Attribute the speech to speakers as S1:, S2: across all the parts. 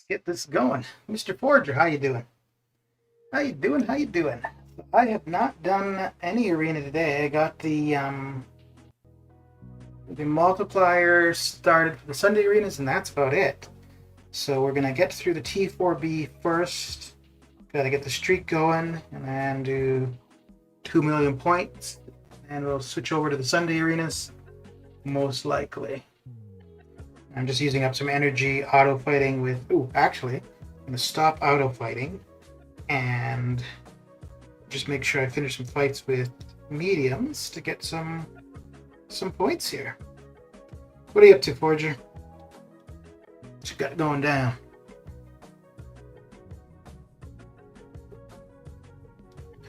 S1: Get this going. Mr. Forger, how you doing? How you doing? How you doing? I have not done any arena today. I got the multiplier started for the Sunday arenas, and that's about it. So we're gonna get through the T4B first. Gotta get the streak going, and then do 2 million points, and we'll switch over to the Sunday arenas, most likely. I'm just using up some energy auto fighting with. Ooh, actually, I'm gonna stop auto fighting and just make sure I finish some fights with mediums to get some points here. What are you up to, Forger? What you got going down?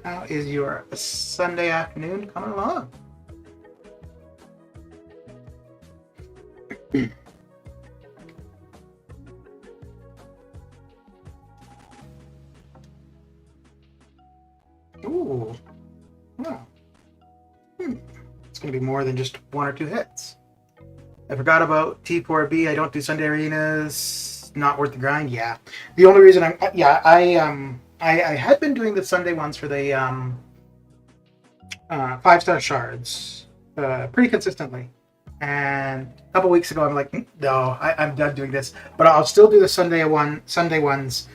S1: How is your Sunday afternoon coming along? Ooh. Wow. It's going to be more than just 1 or 2 hits. I forgot about T4B. I don't do Sunday arenas. Not worth the grind. Yeah. The only reason I had been doing the Sunday ones for the 5-star shards pretty consistently. And a couple weeks ago, I'm like, no, I'm done doing this. But I'll still do the Sunday ones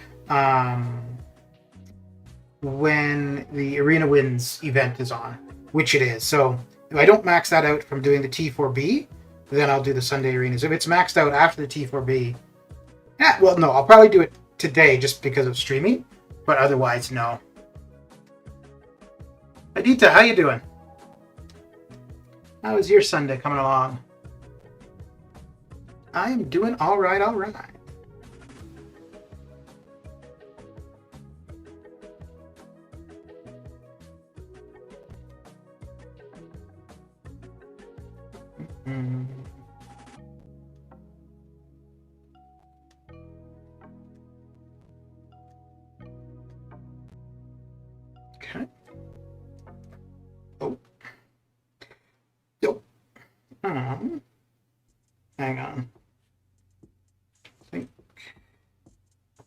S1: when the Arena Wins event is on, which it is. So if I don't max that out from doing the T4B, then I'll do the Sunday arenas. If it's maxed out after the T4B, well, no, I'll probably do it today just because of streaming, but otherwise, no. Adita, how you doing? How is your Sunday coming along? I am doing all right, all right. Okay. Oh. Nope. Hang on. I think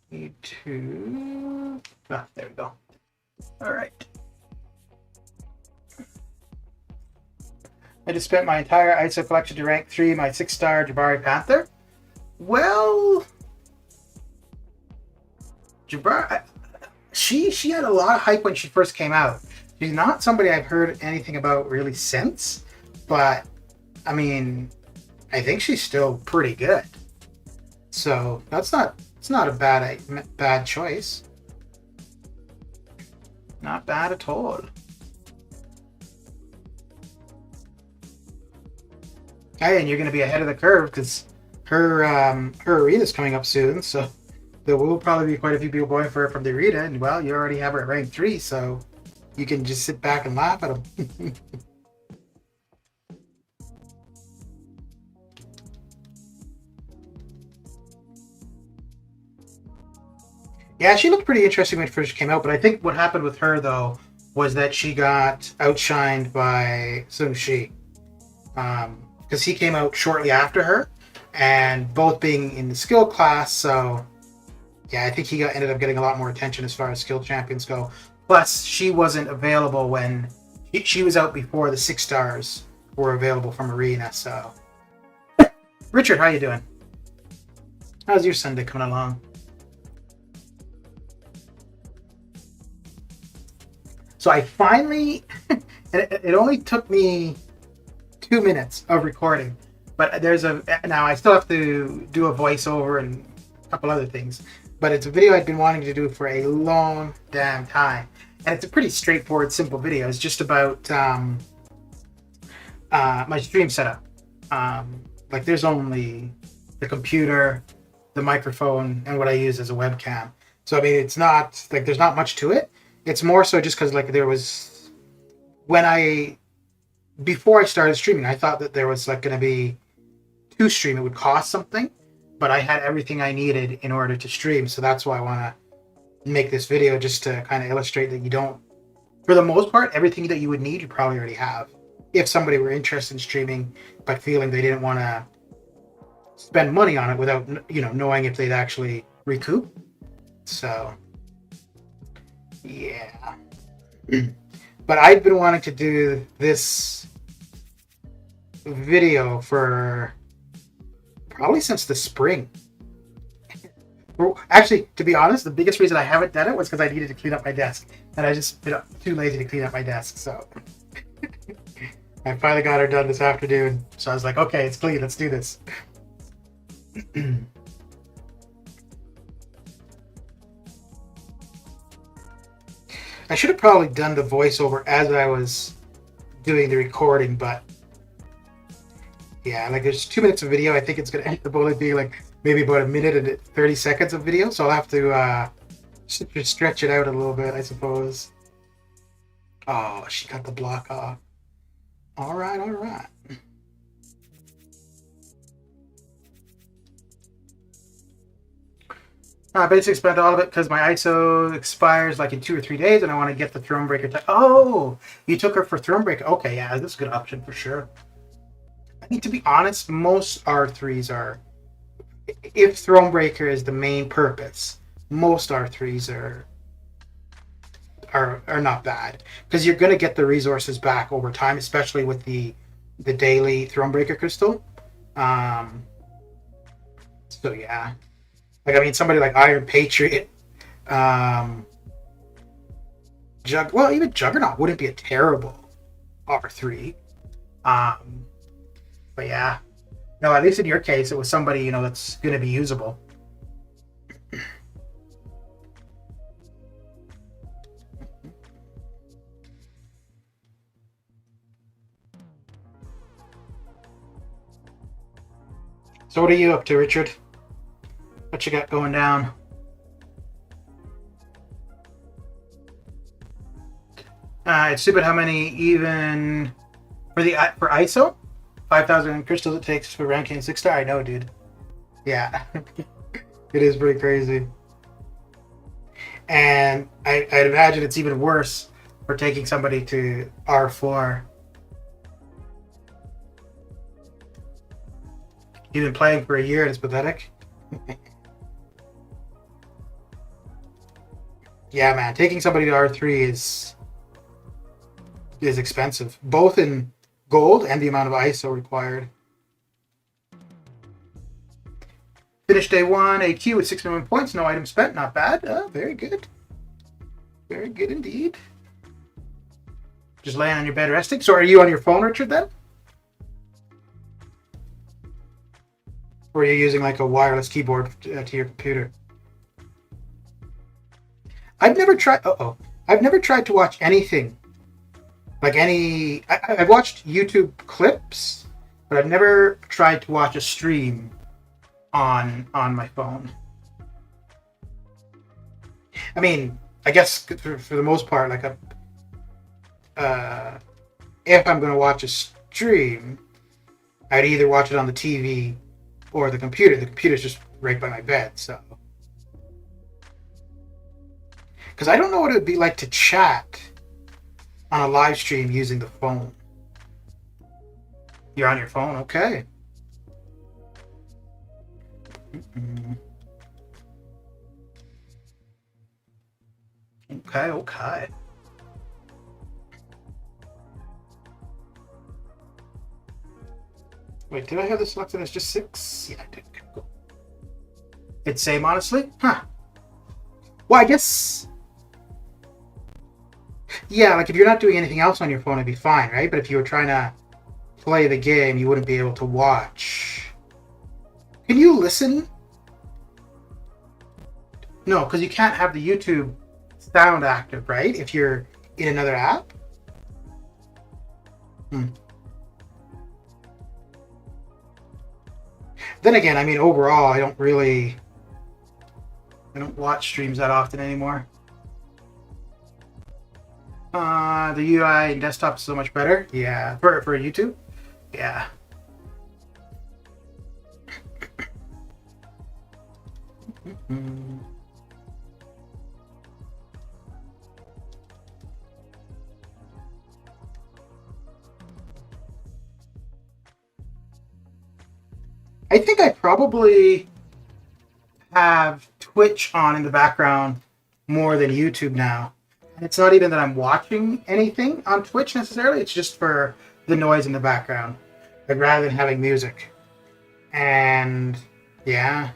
S1: need to. Ah, there we go. All right. I just spent my entire ISO collection to rank 3 my 6-star Jabari Panther. Well, Jabari, she had a lot of hype when she first came out. She's not somebody I've heard anything about really since, but I mean, I think she's still pretty good. So it's not a bad choice. Not bad at all. Hey, and you're going to be ahead of the curve because her arena's coming up soon, so there will probably be quite a few people going for it from the arena, and well, you already have her at rank 3, so you can just sit back and laugh at them. Yeah, she looked pretty interesting when she first came out, but I think what happened with her, though, was that she got outshined by Sung Shi. Because he came out shortly after her, and both being in the skill class, so yeah, I think he ended up getting a lot more attention as far as skill champions go. Plus, she wasn't available when she was out before the 6 stars were available from Arena. So, Richard, how you doing? How's your Sunday coming along? So I finally, it only took me 2 minutes of recording, but now I still have to do a voiceover and a couple other things, but it's a video I've been wanting to do for a long damn time, and it's a pretty straightforward, simple video. It's just about my stream setup. Like there's only the computer, the microphone, and what I use as a webcam. So I mean, it's not like there's not much to it. It's more so just because like there was before I started streaming, I thought that there was like going to be to stream, it would cost something, but I had everything I needed in order to stream. So that's why I want to make this video, just to kind of illustrate that you don't, for the most part, everything that you would need, you probably already have. If somebody were interested in streaming, but feeling they didn't want to spend money on it without, knowing if they'd actually recoup. So, yeah. But I've been wanting to do this video for probably since the spring. Well, actually, to be honest, the biggest reason I haven't done it was because I needed to clean up my desk, and I just been too lazy to clean up my desk. So I finally got her done this afternoon. So I was like, okay, it's clean. Let's do this. I should have probably done the voiceover as I was doing the recording, but yeah, like there's 2 minutes of video. I think it's going to end up only being like maybe about a minute and 30 seconds of video. So I'll have to stretch it out a little bit, I suppose. Oh, she got the block off. All right, all right. Basically spent all of it because my ISO expires like in 2 or 3 days, and I want to get the Thronebreaker. Oh, you took her for Thronebreaker. Okay, yeah, this is a good option for sure. I mean, to be honest, most R3s are, if Thronebreaker is the main purpose, most R3s are not bad because you're going to get the resources back over time, especially with the daily Thronebreaker crystal. So yeah. Like, I mean, somebody like Iron Patriot, well, even Juggernaut wouldn't be a terrible R3. But yeah. No, at least in your case, it was somebody, you know, that's going to be usable. So what are you up to, Richard? What you got going down? It's stupid how many even for ISO 5,000 crystals it takes for ranking 6-star. I know, dude. Yeah, it is pretty crazy. And I'd imagine it's even worse for taking somebody to R4. You've been playing for a year and it's pathetic. Yeah, man, taking somebody to R3 is expensive, both in gold and the amount of ISO required. Finished day 1, AQ with 6 million points, no items spent, not bad. Very good. Very good indeed. Just laying on your bed resting. So are you on your phone, Richard, then? Or are you using like a wireless keyboard to your computer? I've never tried. I've never tried to watch anything. Like I've watched YouTube clips, but I've never tried to watch a stream on my phone. I mean, I guess for the most part, like if I'm going to watch a stream, I'd either watch it on the TV or the computer. The computer's just right by my bed, so. Because I don't know what it would be like to chat on a live stream using the phone. You're on your phone? Okay. Okay. Wait, did I have this selected as just 6? Yeah, I did. Cool. It's same, honestly? Huh. Well, I guess. Yeah, like if you're not doing anything else on your phone, it'd be fine, right? But if you were trying to play the game, you wouldn't be able to watch. Can you listen? No, because you can't have the YouTube sound active, right? If you're in another app. Then again, I mean, overall, I don't watch streams that often anymore. The UI in desktop is so much better. Yeah, for YouTube. Yeah. I think I probably have Twitch on in the background more than YouTube now. And it's not even that I'm watching anything on Twitch necessarily. It's just for the noise in the background, like rather than having music. And yeah,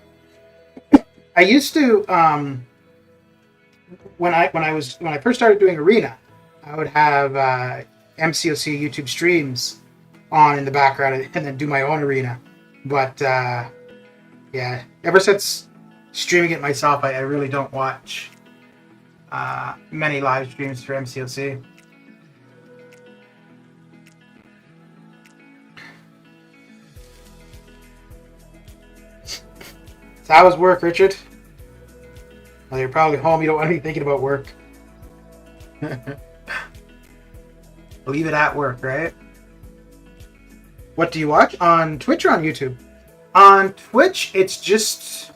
S1: I used to when I first started doing Arena, I would have MCOC YouTube streams on in the background and then do my own Arena. But yeah, ever since streaming it myself, I really don't watch many live streams for MCOC. So how was work, Richard? Well, you're probably home. You don't want to be thinking about work. Leave it at work, right? What do you watch? On Twitch or on YouTube? On Twitch, it's just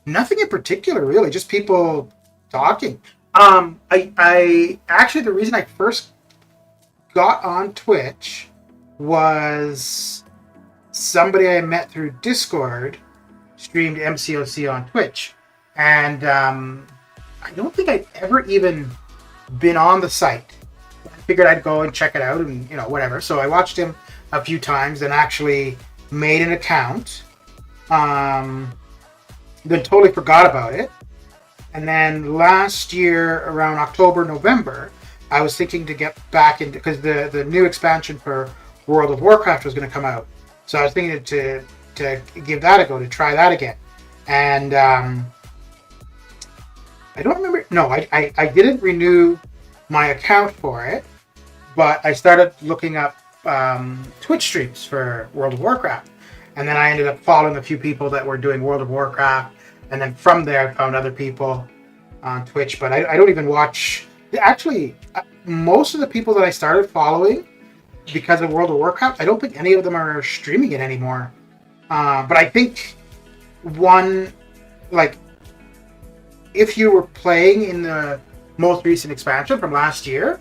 S1: nothing in particular, really. Just people talking. I actually, the reason I first got on Twitch was somebody I met through Discord streamed MCOC on Twitch. And I don't think I'd ever even been on the site. I figured I'd go and check it out and, you know, whatever. So I watched him a few times and actually made an account. Then totally forgot about it. And then last year, around October, November, I was thinking to get back into, because the new expansion for World of Warcraft was going to come out. So I was thinking to give that a go, to try that again. And I don't remember. No, I didn't renew my account for it, but I started looking up Twitch streams for World of Warcraft. And then I ended up following a few people that were doing World of Warcraft. And then from there, I found other people on Twitch. But I don't even watch. Actually, most of the people that I started following because of World of Warcraft, I don't think any of them are streaming it anymore. But I think one, like, if you were playing in the most recent expansion from last year,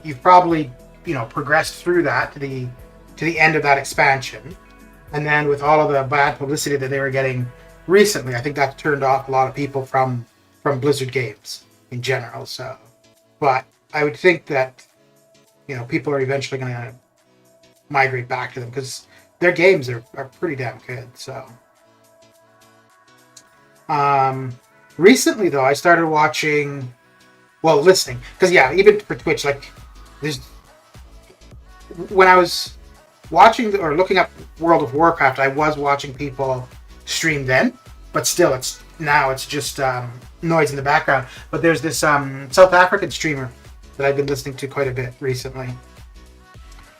S1: you've probably, you know, progressed through that to the end of that expansion. And then with all of the bad publicity that they were getting recently, I think that turned off a lot of people from Blizzard games in general. So, but I would think that, you know, people are eventually going to migrate back to them because their games are pretty damn good. So, recently though, I started watching, well, listening, because yeah, even for Twitch, like, there's, when I was watching or looking up World of Warcraft, I was watching people stream then, but still, it's just noise in the background. But there's this South African streamer that I've been listening to quite a bit recently,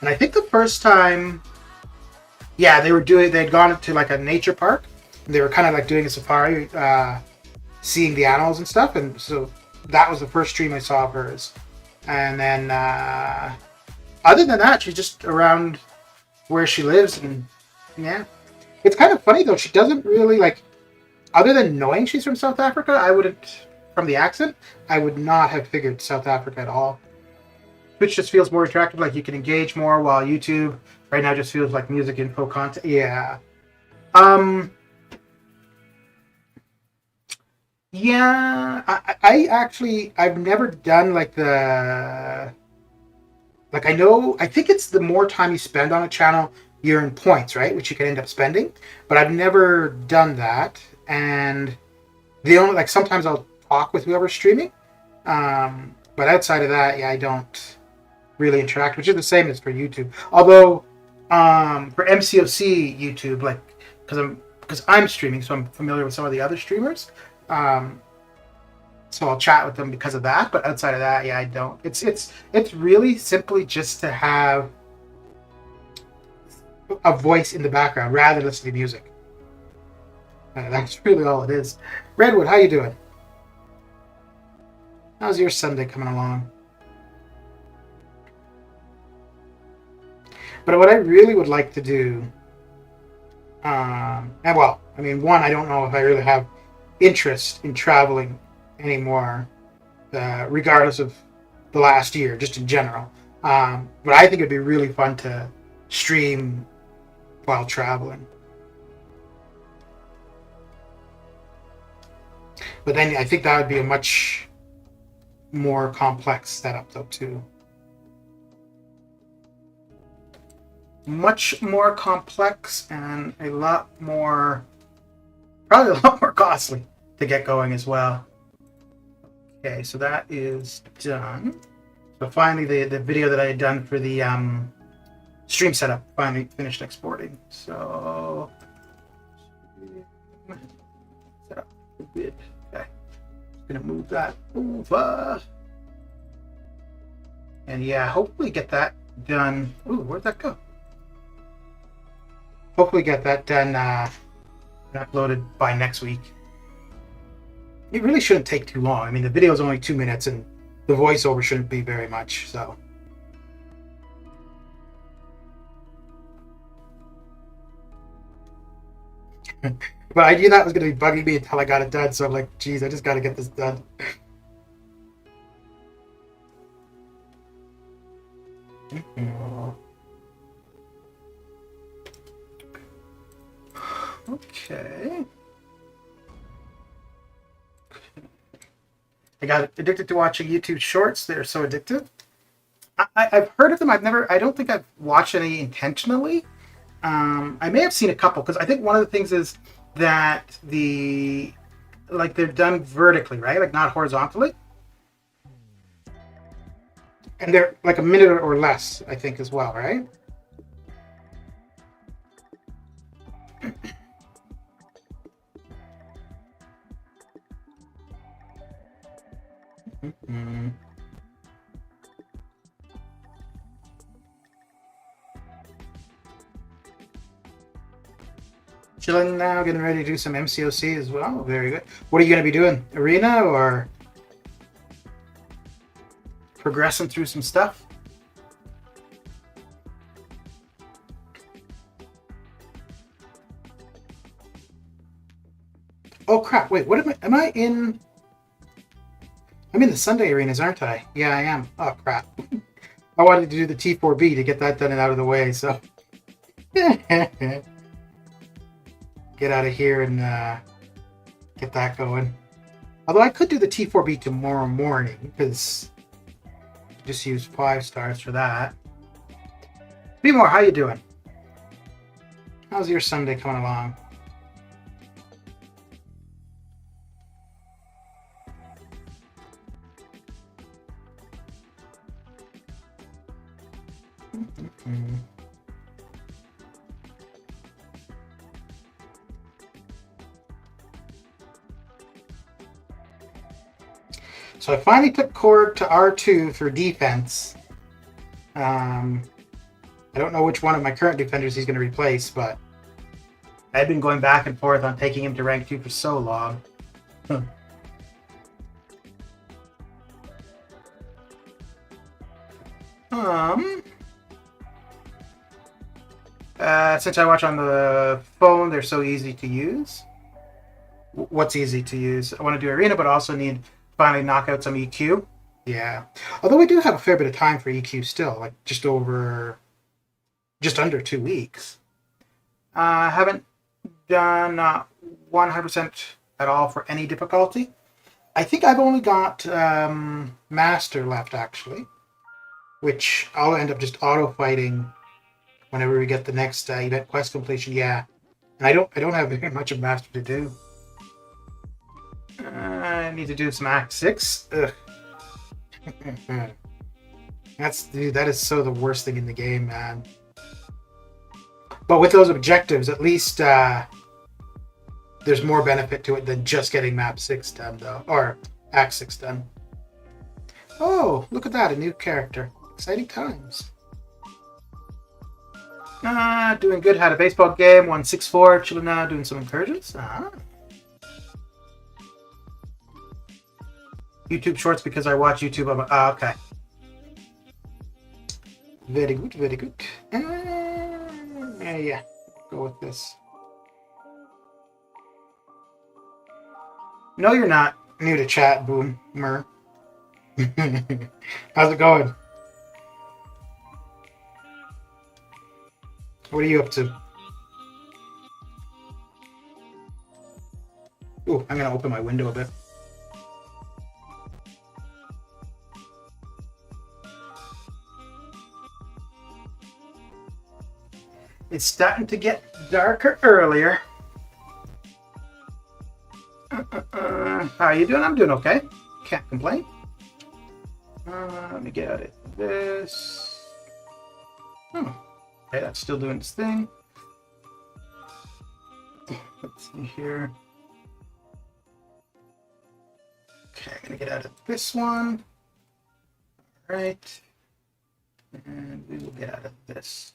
S1: and I think the first time, yeah, they'd gone to like a nature park, and they were kind of like doing a safari, seeing the animals and stuff, and so that was the first stream I saw of hers. And then other than that, she's just around where she lives, and yeah, it's kind of funny though, she doesn't really, like, other than knowing she's from South Africa, I wouldn't, from the accent, I would not have figured South Africa at all. Twitch just feels more attractive, like you can engage more, while YouTube right now just feels like music info content. Yeah. Yeah, I actually, I've never done like I think it's the more time you spend on a channel, you earn points, right? Which you can end up spending. But I've never done that. And the only, like, sometimes I'll talk with whoever's streaming. But outside of that, yeah, I don't really interact, which is the same as for YouTube. Although, for MCOC YouTube, like, because I'm streaming, so I'm familiar with some of the other streamers. So I'll chat with them because of that, but outside of that, yeah, I don't. It's really simply just to have a voice in the background rather than listening to music. That's really all it is. Redwood, how you doing? How's your Sunday coming along? But what I really would like to do, and well, I mean, one, I don't know if I really have interest in traveling anymore, regardless of the last year, just in general. But I think it'd be really fun to stream while traveling. But then I think that would be a much more complex setup, though, too. Much more complex and a lot more, probably a lot more costly to get going as well. Okay, so that is done. So finally, the video that I had done for the stream setup finally finished exporting. So setup a bit. Okay, just gonna move that over, and yeah, hopefully get that done. Ooh, where'd that go? Hopefully get that done and uploaded by next week. It really shouldn't take too long. I mean, the video is only 2 minutes, and the voiceover shouldn't be very much. So. But I knew that was going to be bugging me until I got it done, so I'm like, geez, I just got to get this done. Okay. I got addicted to watching YouTube shorts. They're so addictive. I've heard of them. I don't think I've watched any intentionally. I may have seen a couple, because I think one of the things is that they're done vertically, right? Like not horizontally. And they're like a minute or less, I think, as well, right? Mm-hmm. Chilling now, getting ready to do some MCOC as well. Very good. What are you going to be doing? Arena or progressing through some stuff? Oh crap! Wait, what am I in? I'm in the Sunday arenas, aren't I? Yeah, I am. Oh crap! I wanted to do the T4B to get that done and out of the way. So get out of here and get that going. Although I could do the T4B tomorrow morning, because just use 5 stars for that. B-More, how you doing? How's your Sunday coming along? Mm-hmm. So I finally took Cord to R2 for defense. I don't know which one of my current defenders he's going to replace, but I've been going back and forth on taking him to rank 2 for so long. Since I watch on the phone, they're so easy to use. What's easy to use? I want to do arena, but I also need to finally knock out some EQ. Yeah. Although we do have a fair bit of time for EQ still, like just under 2 weeks. I haven't done 100% at all for any difficulty. I think I've only got Master left, actually, which I'll end up just auto-fighting whenever we get the next event quest completion. Yeah. And I don't have very much of Master to do. I need to do some Act 6. Ugh. That is so the worst thing in the game, man. But with those objectives, at least there's more benefit to it than just getting Map 6 done, though. Or Act 6 done. Oh, look at that, a new character. Exciting times. Doing good. Had a baseball game, won 6-4. Chilling now, doing some incursions. YouTube Shorts because I watch YouTube. Okay. Very good, very good. Yeah, go with this. No, you're not new to chat, Boomer. How's it going? What are you up to? Ooh, I'm gonna open my window a bit. It's starting to get darker earlier. How are you doing? I'm doing okay. Can't complain. Let me get out of this. Oh, okay, that's still doing its thing. Let's see here. Okay, I'm gonna get out of this one. All right. And we will get out of this.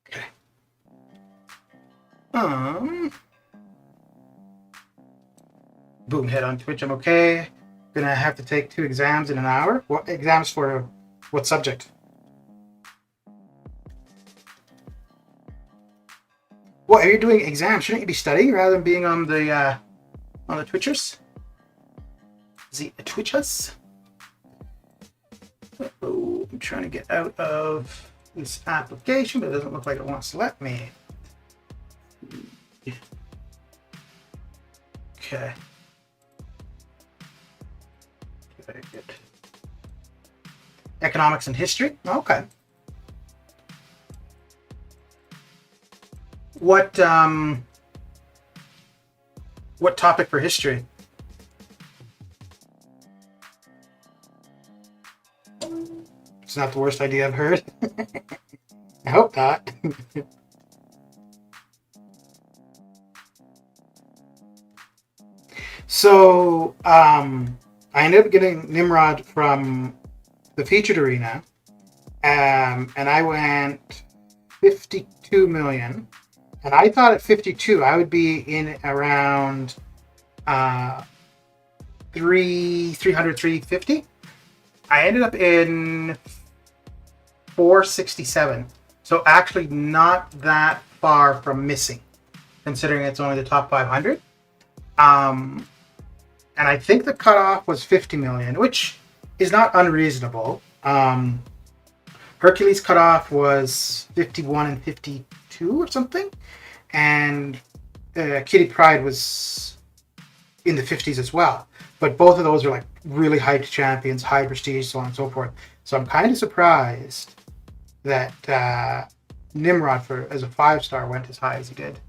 S1: Okay. Boom, head on Twitch. I'm okay. Gonna have to take 2 exams in an hour. What exams for what subject? What are you doing exams? Shouldn't you be studying rather than being on the Twitchers? The Twitchers? Uh-oh, I'm trying to get out of this application, but it doesn't look like it wants to let me. Okay. Very good. Economics and history? Okay. What topic for history? It's not the worst idea I've heard. I hope not. So, I ended up getting Nimrod from the featured arena, and I went 52 million. And I thought at 52 I would be in around 350. I ended up in 467. So actually not that far from missing, considering it's only the top 500. And I think the cutoff was 50 million, which is not unreasonable. Hercules cutoff was 51 and 52 or something. And Kitty Pryde was in the 50s as well. But both of those are like really hyped champions, high prestige, so on and so forth. So I'm kind of surprised that Nimrod as a 5-star went as high as he did.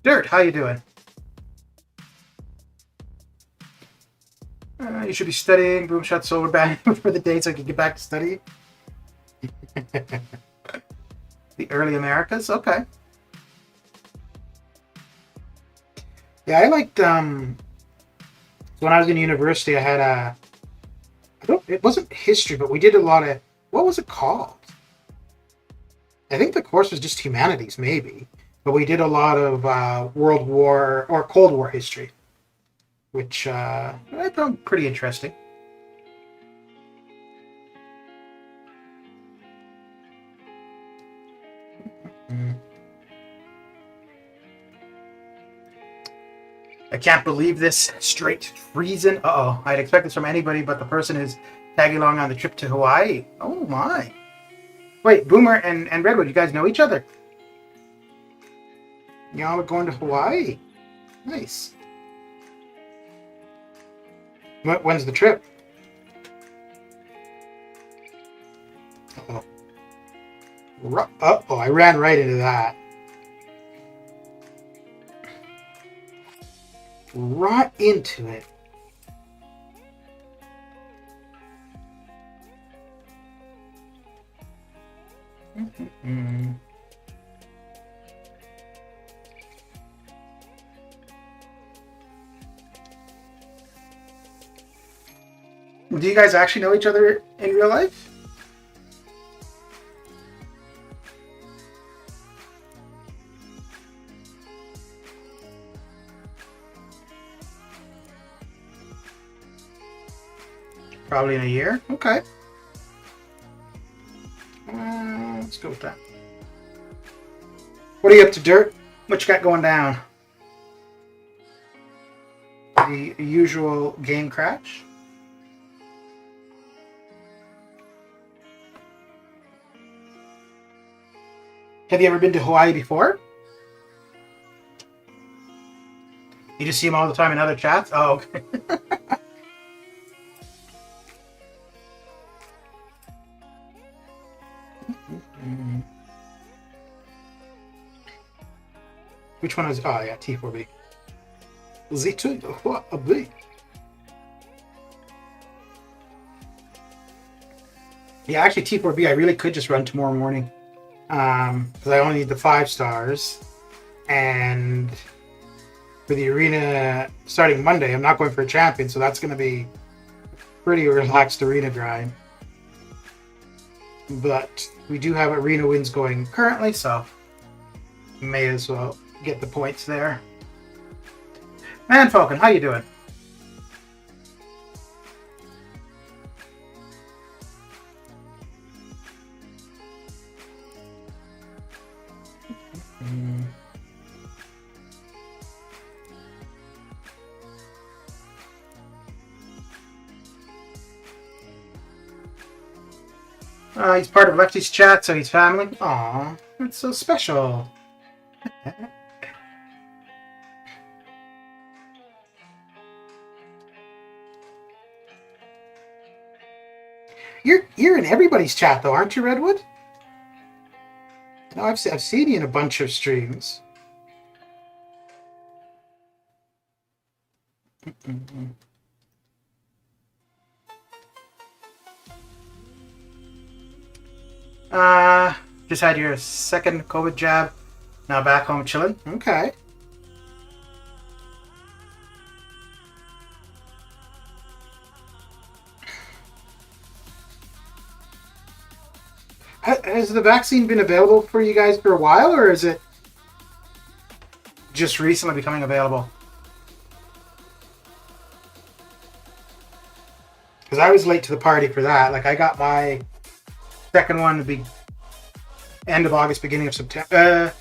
S1: Dirt, how you doing? You should be studying Boomshot Solar Band for the day so I can get back to studying. The early Americas? Okay. Yeah, I liked, when I was in university, I had it wasn't history, but we did a lot of, what was it called? I think the course was just humanities, maybe. But we did a lot of World War or Cold War history, which I found pretty interesting. I can't believe this. Straight freezing. Uh-oh. I'd expect this from anybody but the person who's tagging along on the trip to Hawaii. Oh, my. Wait, Boomer and Redwood, you guys know each other? Y'all are going to Hawaii. Nice. When's the trip? Uh-oh. Uh-oh, I ran right into that. Right into it. Mm-hmm. Do you guys actually know each other in real life? Probably in a year. Okay. Let's go with that. What are you up to, Dirt? What you got going down? The usual game crash? Have you ever been to Hawaii before? You just see him all the time in other chats? Oh, okay. Which one is? Oh yeah, T4B. Z2B. Yeah, actually T4B. I really could just run tomorrow morning. Because I only need the 5 stars, and for the arena starting Monday, I'm not going for a champion, so that's going to be pretty relaxed arena grind. But we do have arena wins going currently, so may as well get the points there. Man Falcon, how you doing? He's part of Lexi's chat, so he's family. Aw, that's so special. You're in everybody's chat though, aren't you, Redwood? No, I've seen you in a bunch of streams. Just had your second COVID jab. Now back home chilling. Okay. Has the vaccine been available for you guys for a while, or is it just recently becoming available? Because I was late to the party for that. Like, I got my second one to be end of August, beginning of September.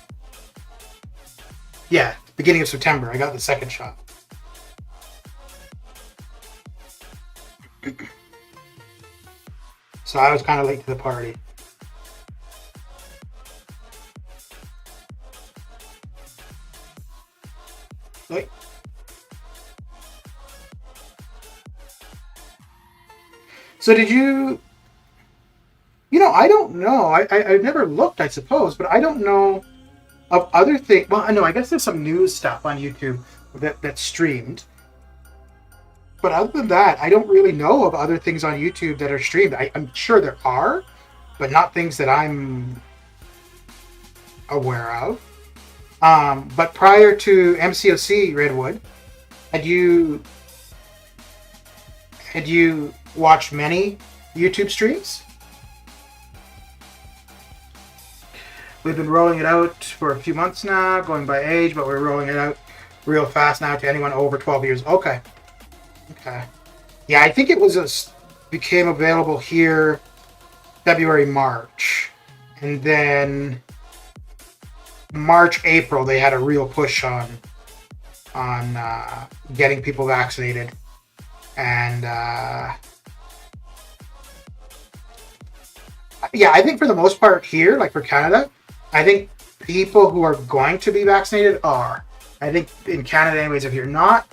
S1: Yeah, beginning of September. I got the second shot. So I was kind of late to the party. Wait. So did you... You know, I don't know. I've never looked, I suppose, but I don't know of other things. Well, I know, I guess there's some news stuff on YouTube that's streamed. But other than that, I don't really know of other things on YouTube that are streamed. I'm sure there are, but not things that I'm aware of. But prior to MCOC, Redwood, had you watched many YouTube streams? We've been rolling it out for a few months now, going by age, but we're rolling it out real fast now to anyone over 12 years. Okay. Okay. Yeah, I think it became available here February, March. And then March, April, they had a real push on getting people vaccinated. And yeah, I think for the most part here, like for Canada, I think people who are going to be vaccinated are. I think in Canada anyways, if you're not,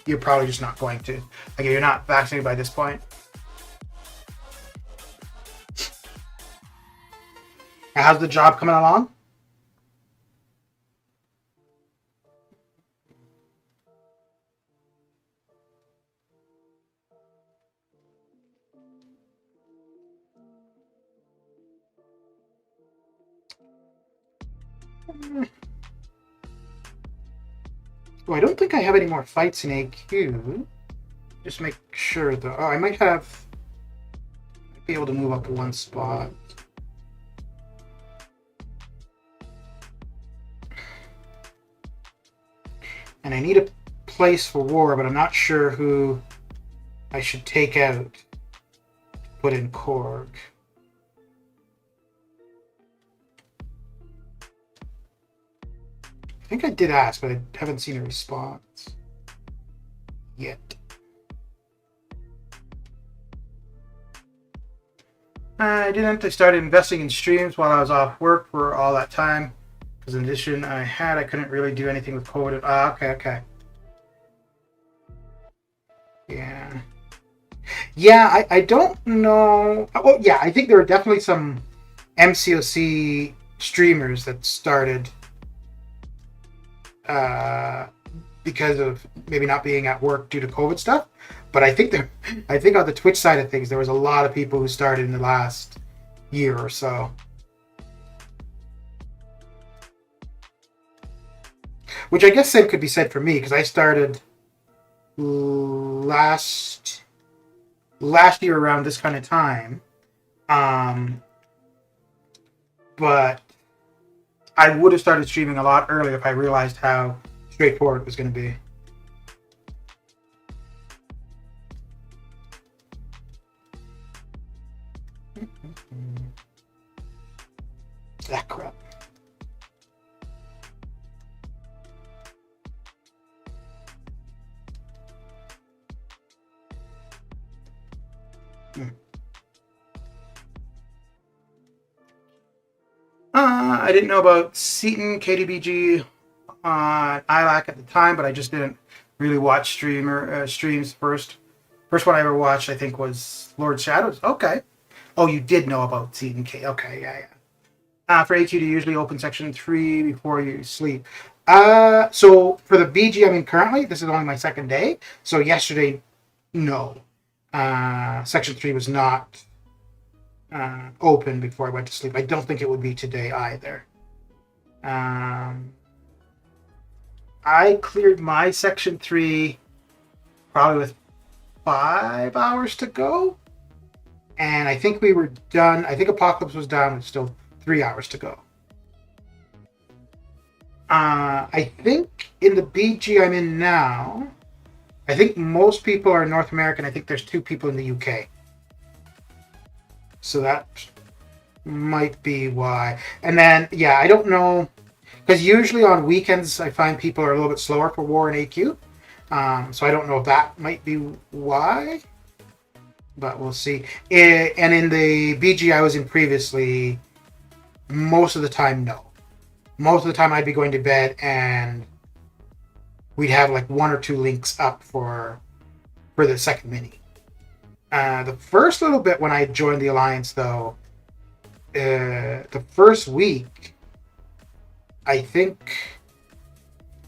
S1: you're probably just not going to. Like if you're not vaccinated by this point. How's the job coming along? Oh, I don't think I have any more fights in AQ. Just make sure though. Oh, I might be able to move up one spot. And I need a place for war, but I'm not sure who I should take out to put in Korg. I think I did ask, but I haven't seen a response yet. I didn't. I started investing in streams while I was off work for all that time. Because in addition, I couldn't really do anything with COVID. Okay. Yeah. Yeah, I don't know. Well, yeah, I think there are definitely some MCOC streamers that started because of maybe not being at work due to COVID stuff. But I think on the Twitch side of things, there was a lot of people who started in the last year or so. Which I guess same could be said for me, because I started last year around this kind of time. But I would have started streaming a lot earlier if I realized how straightforward it was going to be. That crap. I didn't know about Seaton, KDBG, ILAC at the time, but I just didn't really watch streams first. First one I ever watched, I think, was Lord Shadows. Okay. Oh, you did know about Seaton K. Okay, yeah. For AQ to usually open section 3 before you sleep. So for the BG I'm in currently, this is only my second day. So yesterday, no. Section 3 was not open before I went to sleep. I don't think it would be today either. I cleared my section 3 probably with 5 hours to go. And I think we were done. I think Apocalypse was done with still 3 hours to go. I think in the BG I'm in now, I think most people are North American. I think there's 2 people in the UK. So that might be why. And then, yeah, I don't know. Because usually on weekends, I find people are a little bit slower for War and AQ. So I don't know if that might be why. But we'll see. And in the BG I was in previously, most of the time, no. Most of the time I'd be going to bed and we'd have like 1 or 2 links up for the second mini. The first little bit when I joined the Alliance, though, the first week, I think,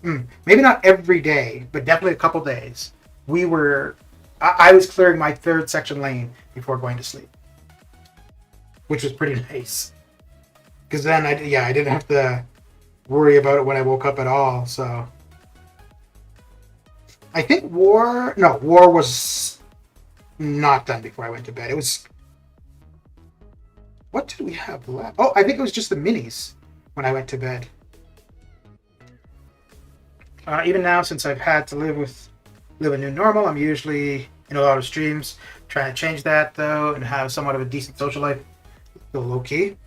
S1: maybe not every day, but definitely a couple days, I was clearing my 3rd section lane before going to sleep, which was pretty nice. Because then, I didn't have to worry about it when I woke up at all, so. I think War was not done before I went to bed. It was... What did we have left? Oh, I think it was just the minis when I went to bed. Even now, since I've had to live a new normal, I'm usually in a lot of streams. Trying to change that, though, and have somewhat of a decent social life. Still low-key.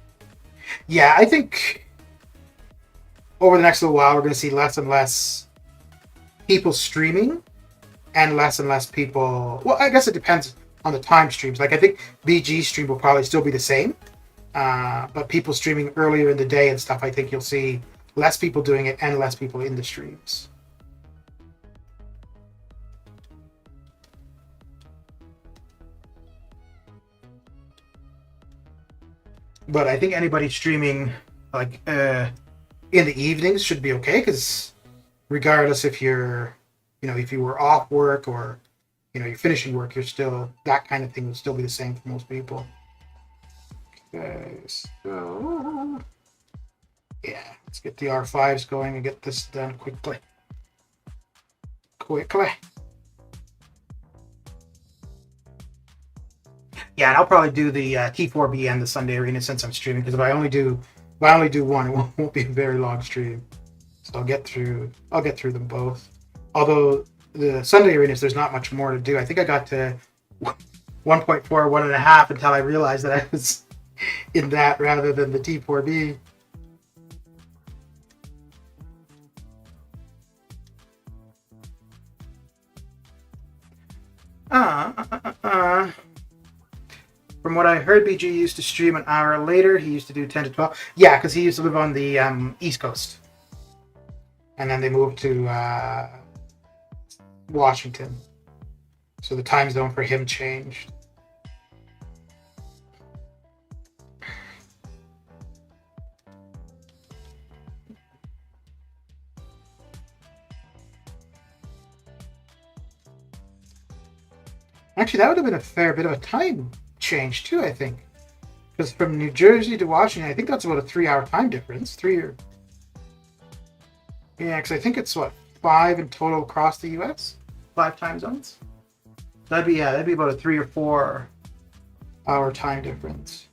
S1: Yeah, I think over the next little while, we're going to see less and less people streaming and less people... Well, I guess it depends on the time streams. Like, I think BG stream will probably still be the same. But people streaming earlier in the day and stuff, I think you'll see less people doing it and less people in the streams. But I think anybody streaming like in the evenings should be okay, because regardless if you're, if you were off work or, you're finishing work, you're still, that kind of thing will still be the same for most people. Okay, so yeah, let's get the R5s going and get this done quickly. Yeah, and I'll probably do the T4B and the Sunday Arena since I'm streaming, because if I only do one, it won't be a very long stream. So I'll get through them both. Although the Sunday Arenas, there's not much more to do. I think I got to 1.4, 1.5 until I realized that I was in that rather than the T4B. From what I heard, BG used to stream an hour later. He used to do 10 to 12. Yeah, because he used to live on the East Coast. And then they moved to Washington. So the time zone for him changed. Actually, that would have been a fair bit of a time change too, I think. Because from New Jersey to Washington, I think that's about a 3 hour time difference. Yeah, because I think it's what, 5 in total across the U.S. 5 time zones. That'd be about a 3 or 4 hour time difference.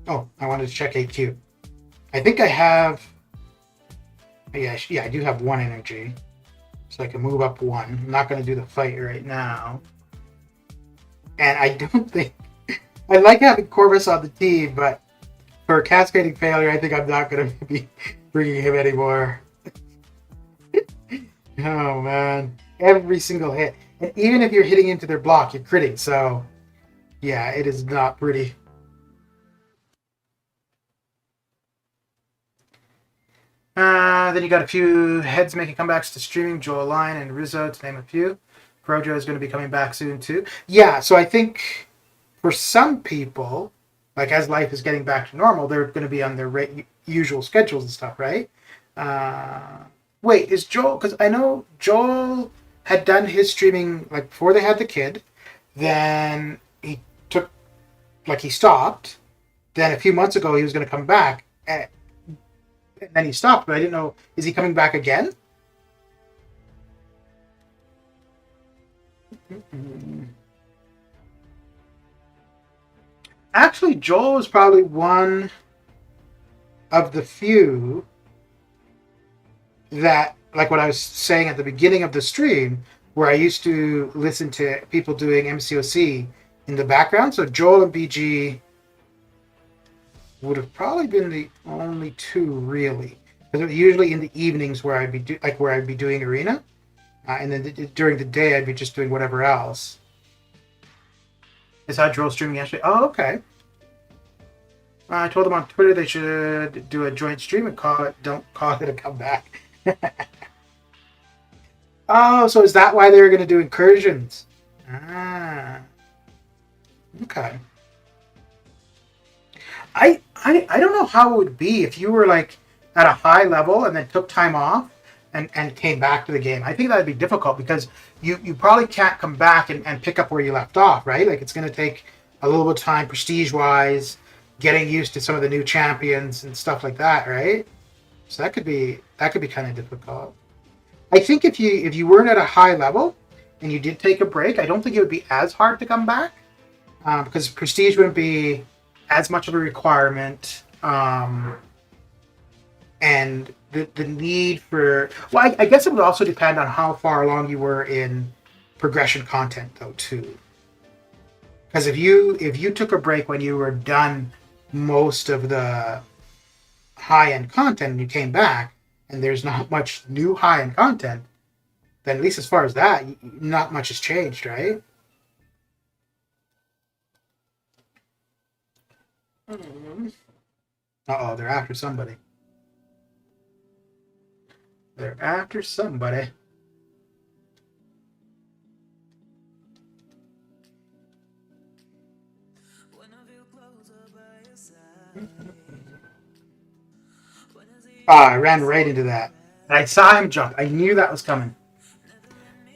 S1: Oh, I wanted to check AQ. I think I have. Yeah, I do have 1 energy, so I can move up 1. I'm not going to do the fight right now, and I don't think I like having Corvus on the team, but for cascading failure, I think I'm not going to be bringing him anymore. Oh man, every single hit, and even if you're hitting into their block, you're critting. So yeah, it is not pretty. Then you got a few heads making comebacks to streaming, Joel Line and Rizzo, to name a few. Projo is going to be coming back soon too. Yeah, so I think for some people, like as life is getting back to normal, they're going to be on their usual schedules and stuff, right? Wait, is Joel? Because I know Joel had done his streaming like before they had the kid. Then he stopped. Then a few months ago he was going to come back, and then he stopped. But I didn't know, is he coming back again? Actually, Joel is probably one of the few that, like what I was saying at the beginning of the stream, where I used to listen to people doing MCOC in the background. So Joel and BG would have probably been the only two really, because usually in the evenings where I'd be doing arena, and then during the day I'd be just doing whatever else. I saw Joel streaming yesterday. Oh, okay. I told them on Twitter they should do a joint stream and don't call it a comeback. Oh, so is that why they were going to do incursions? Ah, okay. I don't know how it would be if you were like at a high level and then took time off and came back to the game. I think that would be difficult because you probably can't come back and pick up where you left off, right? Like it's going to take a little bit of time prestige-wise, getting used to some of the new champions and stuff like that, right? So that could be kind of difficult. I think if you weren't at a high level and you did take a break, I don't think it would be as hard to come back because prestige wouldn't be as much of a requirement, and the need for I guess it would also depend on how far along you were in progression content though too. Because if you took a break when you were done most of the high end content and you came back and there's not much new high end content, then at least as far as that, not much has changed, right? Uh-oh, they're after somebody. They're after somebody. I ran right into that. And I saw him jump. I knew that was coming.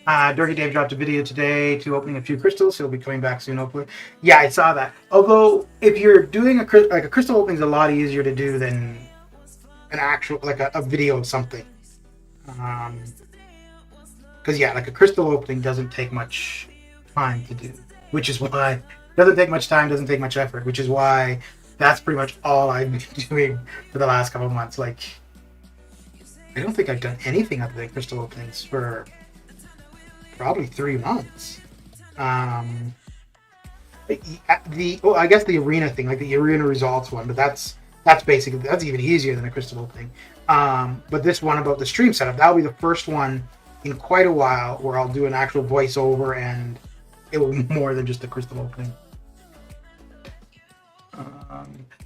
S1: Dorky Dave dropped a video today to opening a few crystals. He'll be coming back soon, hopefully. Yeah, I saw that. Although, if you're doing a crystal opening is a lot easier to do than an actual, like a video of something. Because, yeah, like a crystal opening doesn't take much time to do. Which is why it doesn't take much time, doesn't take much effort. Which is why that's pretty much all I've been doing for the last couple of months. Like, I don't think I've done anything other than crystal openings for probably 3 months. I guess the arena thing, like the arena results one, but that's even easier than a crystal opening. But this one about the stream setup, that'll be the first one in quite a while where I'll do an actual voiceover and it will be more than just a crystal opening.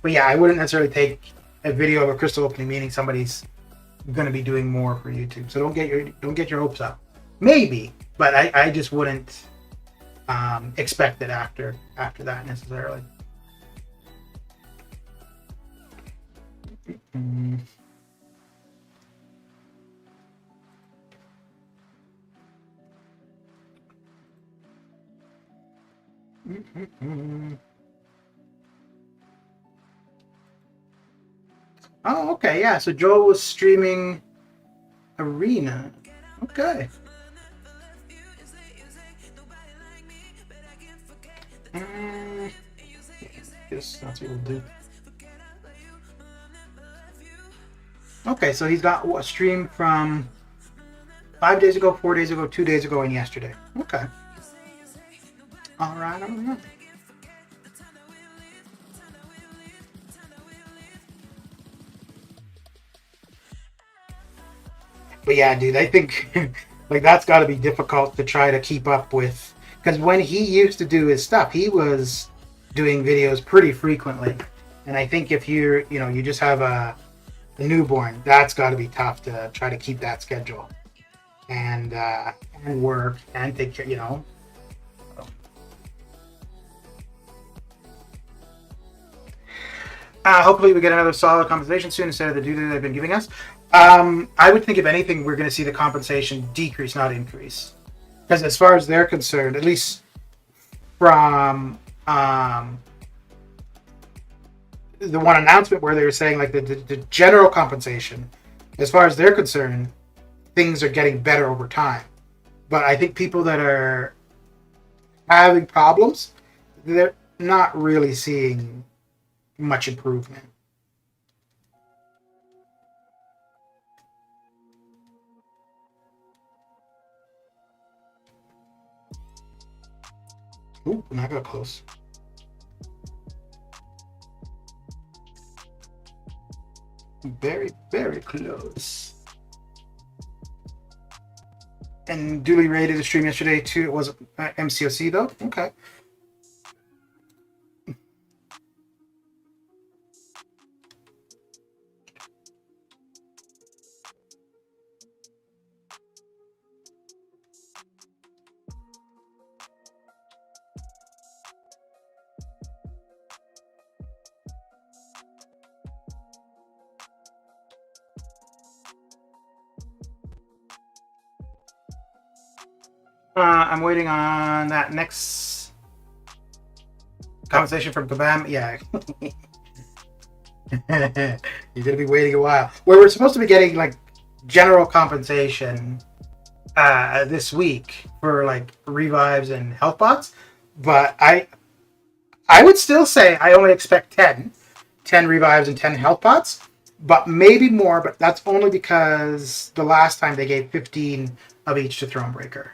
S1: But yeah, I wouldn't necessarily take a video of a crystal opening meaning somebody's going to be doing more for YouTube. So don't get your hopes up. Maybe, but I just wouldn't expect it after that necessarily. Oh, okay, yeah. So Joel was streaming Arena. Okay. Mm, guess that's what we'll do. Okay, so he's got a stream from 5 days ago, 4 days ago, 2 days ago, and yesterday. Okay. All right. All right. But yeah, dude, I think like that's got to be difficult to try to keep up with, because when he used to do his stuff, he was doing videos pretty frequently, and I think if you just have a newborn, that's got to be tough to try to keep that schedule and work and take care. Hopefully, we get another solid compensation soon instead of the due they've been giving us. I would think if anything, we're going to see the compensation decrease, not increase, because as far as they're concerned, at least from the one announcement where they were saying like the general compensation, as far as they're concerned, things are getting better over time. But I think people that are having problems, they're not really seeing much improvement. Ooh, and I got close. Very, very close. And duly rated the stream yesterday too. It was MCOC though. Okay. I'm waiting on that next conversation from Kabam. Yeah. You're gonna be waiting a while. Where we're supposed to be getting like general compensation this week for like revives and health bots, but I would still say I only expect 10 revives and 10 health bots, but maybe more. But that's only because the last time they gave 15 of each to Thronebreaker.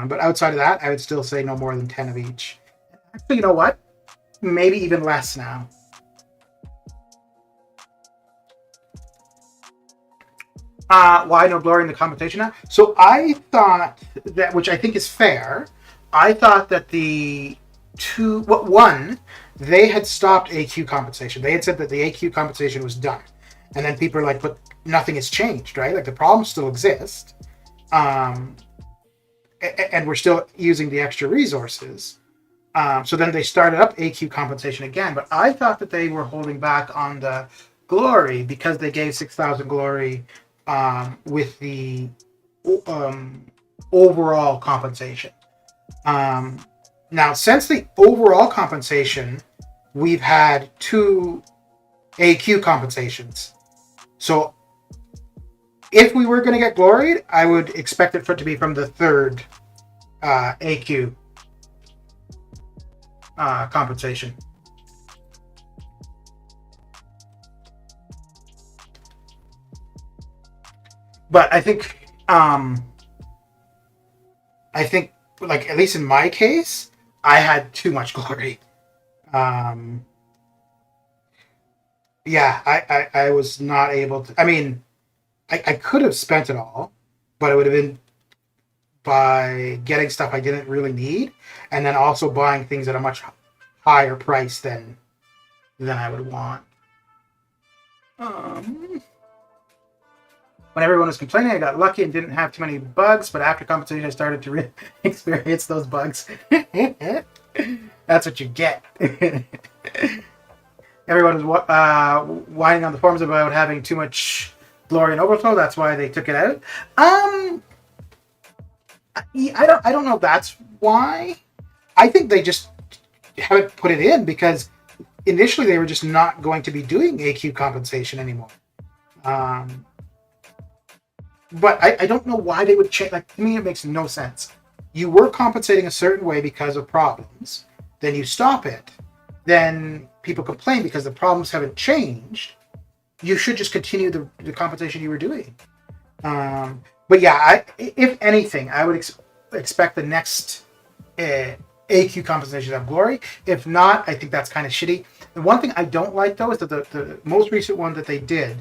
S1: But outside of that, I would still say no more than 10 of each. Actually, you know what? Maybe even less now. Why no glory in the competition now? So I thought that, which I think is fair, I thought that they had stopped AQ compensation. They had said that the AQ compensation was done. And then people are like, but nothing has changed, right? Like the problems still exist. And we're still using the extra resources. So then they started up AQ compensation again. But I thought that they were holding back on the glory because they gave 6,000 glory with the overall compensation. Now, since the overall compensation, we've had 2 AQ compensations. So if we were going to get gloried, I would expect it for it to be from the 3rd AQ compensation. But I think like at least in my case, I had too much glory. Yeah, I was not able to. I mean, I could have spent it all, but it would have been by getting stuff I didn't really need, and then also buying things at a much higher price than I would want. When everyone was complaining, I got lucky and didn't have too many bugs, but after competition, I started to experience those bugs. That's what you get. Everyone was whining on the forums about having too much glory and overflow. That's why they took it out. I don't know if that's why. I think they just haven't put it in because initially they were just not going to be doing AQ compensation anymore. But I don't know why they would change. Like, to me, it makes no sense. You were compensating a certain way because of problems, then you stop it, then people complain because the problems haven't changed. You should just continue the compensation you were doing. But yeah, if anything, I would expect the next AQ compensation to have glory. If not, I think that's kind of shitty. The one thing I don't like, though, is that the most recent one that they did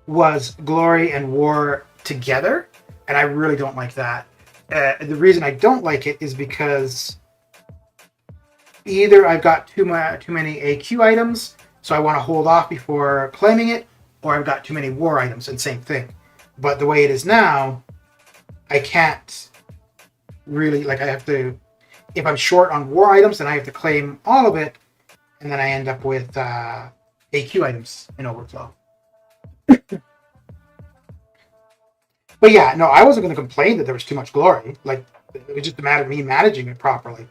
S1: was glory and war together, and I really don't like that. The reason I don't like it is because either I've got too many AQ items, so I want to hold off before claiming it, or I've got too many war items, and same thing. But the way it is now, I can't really, like, I have to, if I'm short on war items, then I have to claim all of it, and then I end up with AQ items in overflow. But yeah, no, I wasn't going to complain that there was too much glory. Like, it was just a matter of me managing it properly.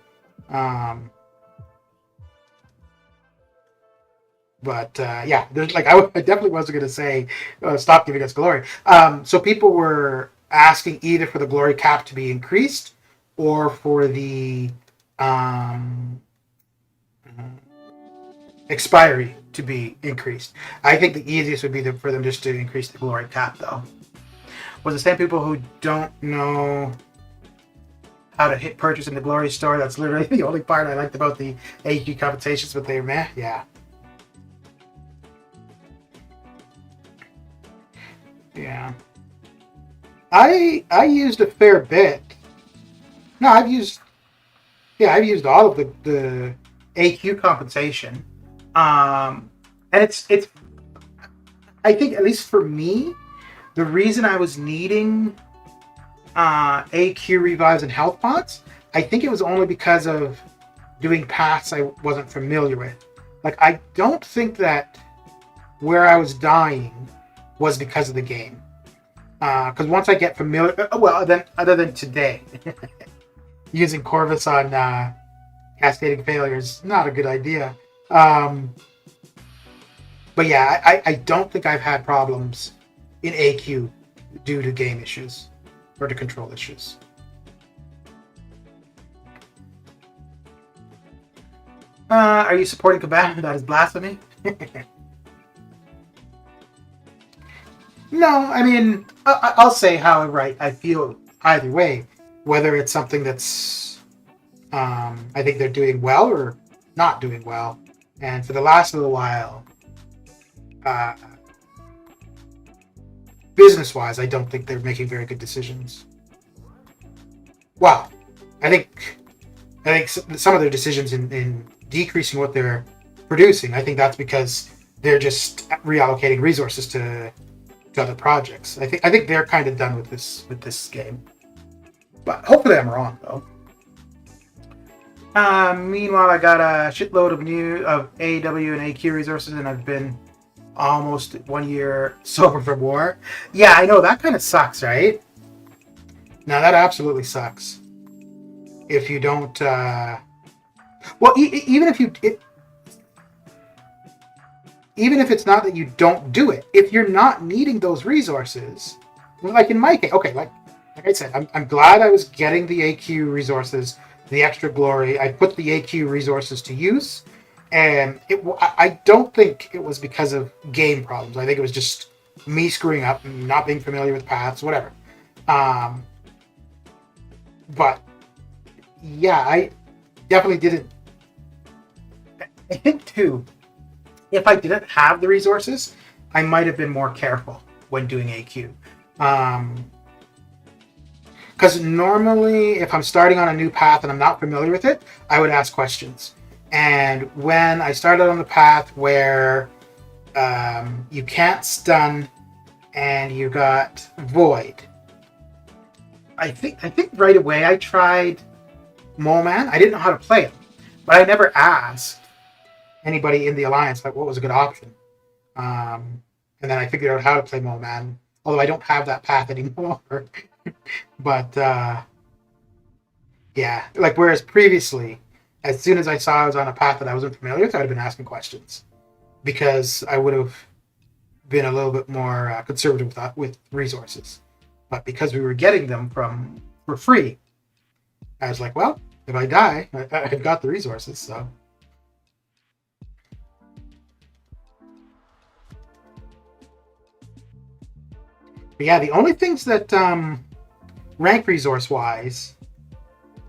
S1: But yeah, there's like I definitely wasn't going to say stop giving us glory. So people were asking either for the glory cap to be increased or for the expiry to be increased. I think the easiest would be for them just to increase the glory cap, though. Was the same people who don't know how to hit purchase in the glory store. That's literally the only part I liked about the AQ compensations, but they're meh. Yeah. Yeah. I used a fair bit. No, I've used all of the AQ compensation. And it's I think, at least for me, the reason I was needing AQ revives and health pots, I think it was only because of doing paths I wasn't familiar with. Like, I don't think that where I was dying was because of the game. Because once I get familiar, well, then other than today, using Corvus on cascading failures, not a good idea. But yeah, I don't think I've had problems in AQ due to game issues or to control issues. Are you supporting combatant? That is blasphemy. No, I mean, I'll say however I feel either way, whether it's something that's I think they're doing well or not doing well. And for the last little while, business-wise, I don't think they're making very good decisions. Well, I think some of their decisions in decreasing what they're producing, I think that's because they're just reallocating resources to other projects. I think they're kind of done with this game. But hopefully I'm wrong, though. Meanwhile, I got a shitload of AW and AQ resources, and I've been almost 1 year sober from war. Yeah, I know, that kind of sucks, right? Now, that absolutely sucks. If you don't... well, even if you... Even if it's not that you don't do it, if you're not needing those resources, like in my case, okay, like I said, I'm glad I was getting the AQ resources, the extra glory. I put the AQ resources to use, and I don't think it was because of game problems. I think it was just me screwing up, and not being familiar with paths, whatever. But yeah, I definitely didn't. I think too, if I didn't have the resources, I might have been more careful when doing AQ. Because normally, if I'm starting on a new path and I'm not familiar with it, I would ask questions. And when I started on the path where you can't stun and you got void, I think right away I tried Mole Man. I didn't know how to play it, but I never asked anybody in the alliance like what was a good option. And then I figured out how to play Mole Man, although I don't have that path anymore. But Yeah, like whereas previously, as soon as I saw I was on a path that I wasn't familiar with, I'd have been asking questions because I would have been a little bit more conservative with resources. But because we were getting them for free, I was like, well, if I die, I've got the resources. So but yeah, the only things that rank resource wise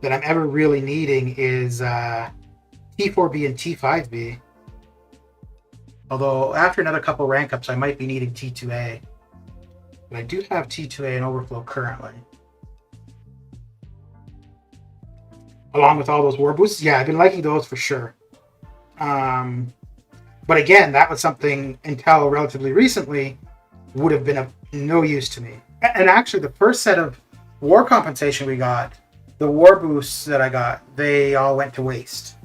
S1: that I'm ever really needing is T4B and T5B. Although after another couple rank ups, I might be needing T2A. But I do have T2A and overflow currently. Along with all those war boosts. Yeah, I've been liking those for sure. But again, that was something until relatively recently would have been of no use to me. And actually, the first set of war compensation we got, the war boosts that I got, they all went to waste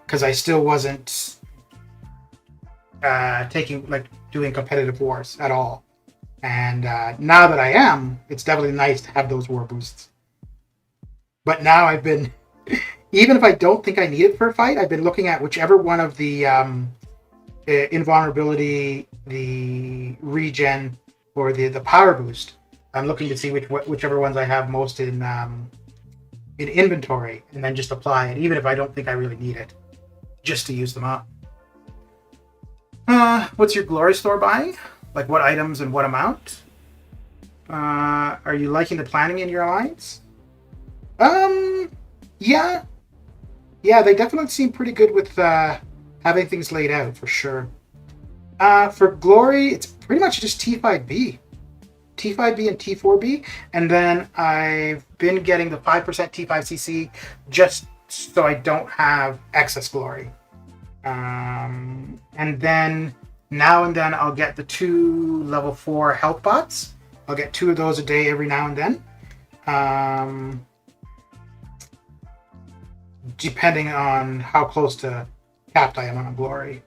S1: because I still wasn't doing competitive wars at all. And now that I am, it's definitely nice to have those war boosts. But now I've been, even if I don't think I need it for a fight, I've been looking at whichever one of the invulnerability, the regen, or the power boost. I'm looking to see whichever ones I have most in inventory, and then just apply it, even if I don't think I really need it, just to use them up. What's your glory store buying? Like what items and what amount? Are you liking the planning in your alliance? Yeah. Yeah, they definitely seem pretty good with having things laid out, for sure. For glory, it's pretty much just T5B. T5B and T4B, and then I've been getting the 5% T5CC just so I don't have excess glory. And then now and then I'll get the 2 level 4 health bots. I'll get 2 of those a day every now and then. Depending on how close to capped I am on glory.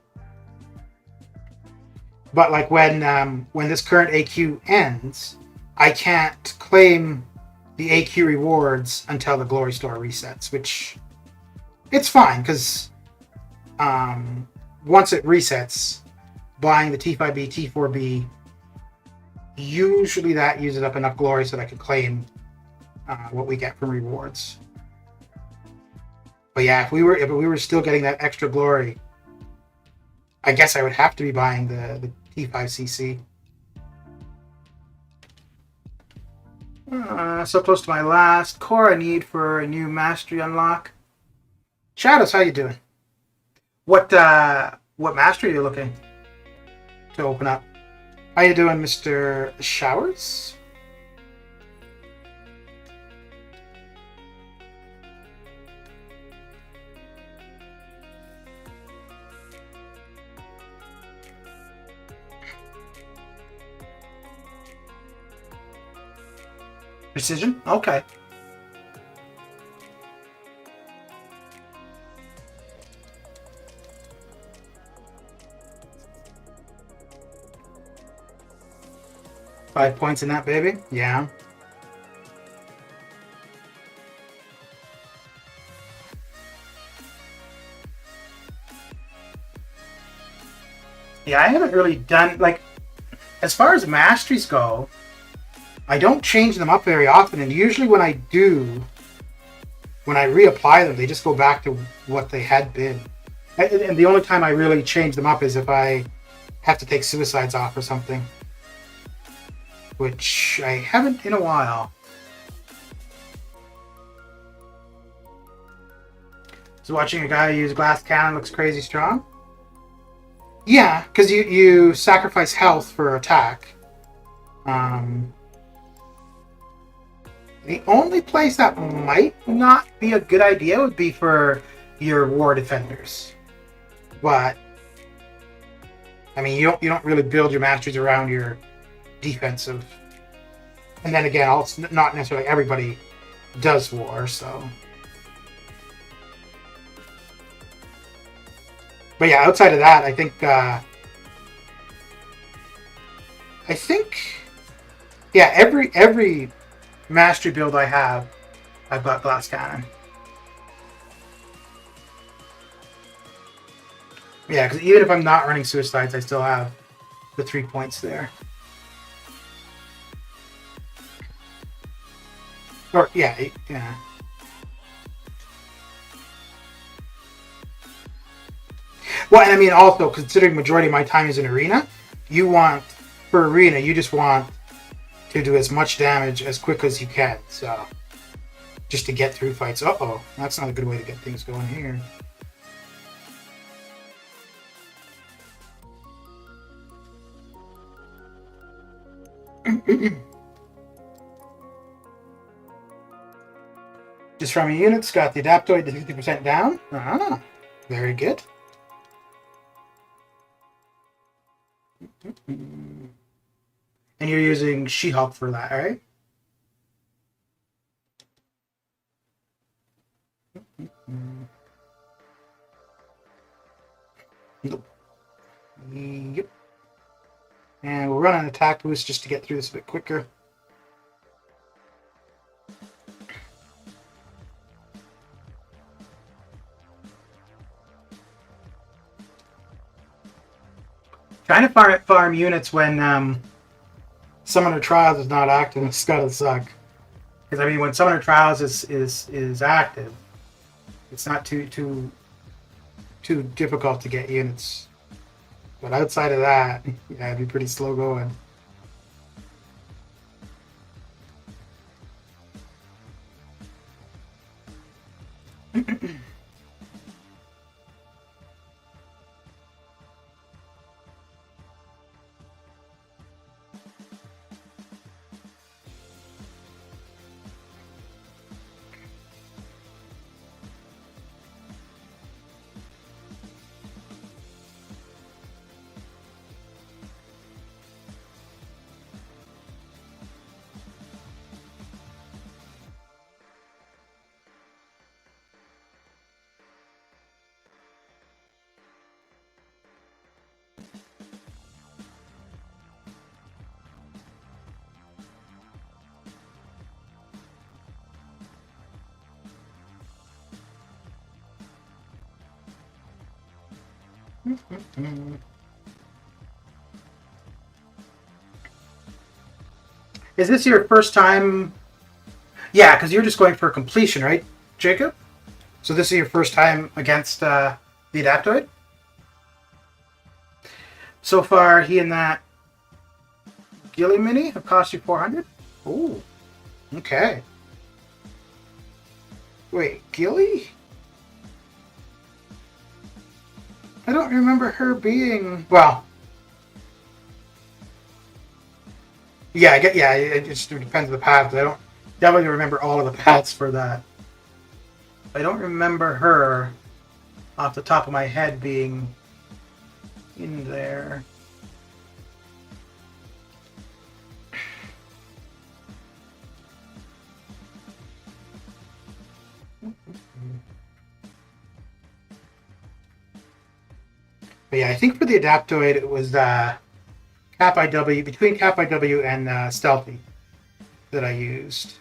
S1: But like when this current AQ ends, I can't claim the AQ rewards until the glory store resets, which it's fine because once it resets, buying the T5B, T4B, usually that uses up enough glory so that I can claim what we get from rewards. But yeah, if we were still getting that extra glory, I guess I would have to be buying the T5CC. So close to my last core I need for a new mastery unlock. Shadows, how you doing? What mastery are you looking to open up? How you doing, Mr. Showers? Precision? Okay. Five points in that, baby? Yeah. Yeah, I haven't really done, like, as far as masteries go, I don't change them up very often, and usually when I do, when I reapply them, they just go back to what they had been. And the only time I really change them up is if I have to take suicides off or something, which I haven't in a while. So watching a guy use glass cannon looks crazy strong. Yeah, because you sacrifice health for attack. The only place that might not be a good idea would be for your war defenders. But I mean, you don't really build your masteries around your defensive. And then again, not necessarily everybody does war, so. But yeah, outside of that, I think, yeah, every mastery build I have, I've got glass cannon. Yeah, because even if I'm not running suicides, I still have the 3 points there. Or yeah, yeah. Well, and I mean also considering majority of my time is in arena, you want for arena you just want to do as much damage as quick as you can. So just to get through fights. Uh-oh, that's not a good way to get things going here. Just from your units, got the adaptoid to 50% down. Ah, very good. And you're using She-Hulk for that, right? Nope. Yep. And we'll run an attack boost just to get through this a bit quicker. Trying to farm units when Summoner Trials is not active is gotta suck. Because I mean, when Summoner Trials is active, it's not too difficult to get units. But outside of that, yeah, it'd be pretty slow going. Is this your first time? Yeah, because you're just going for completion, right, Jacob? So this is your first time against the Adaptoid? So far, he and that Gilly Mini have cost you 400? Ooh, okay. Wait, Gilly? I don't remember her being... Well... Yeah, it just depends on the paths. I don't definitely remember all of the paths for that. I don't remember her off the top of my head being in there. But yeah, I think for the Adaptoid it was Cap IW, between Cap IW and Stealthy that I used.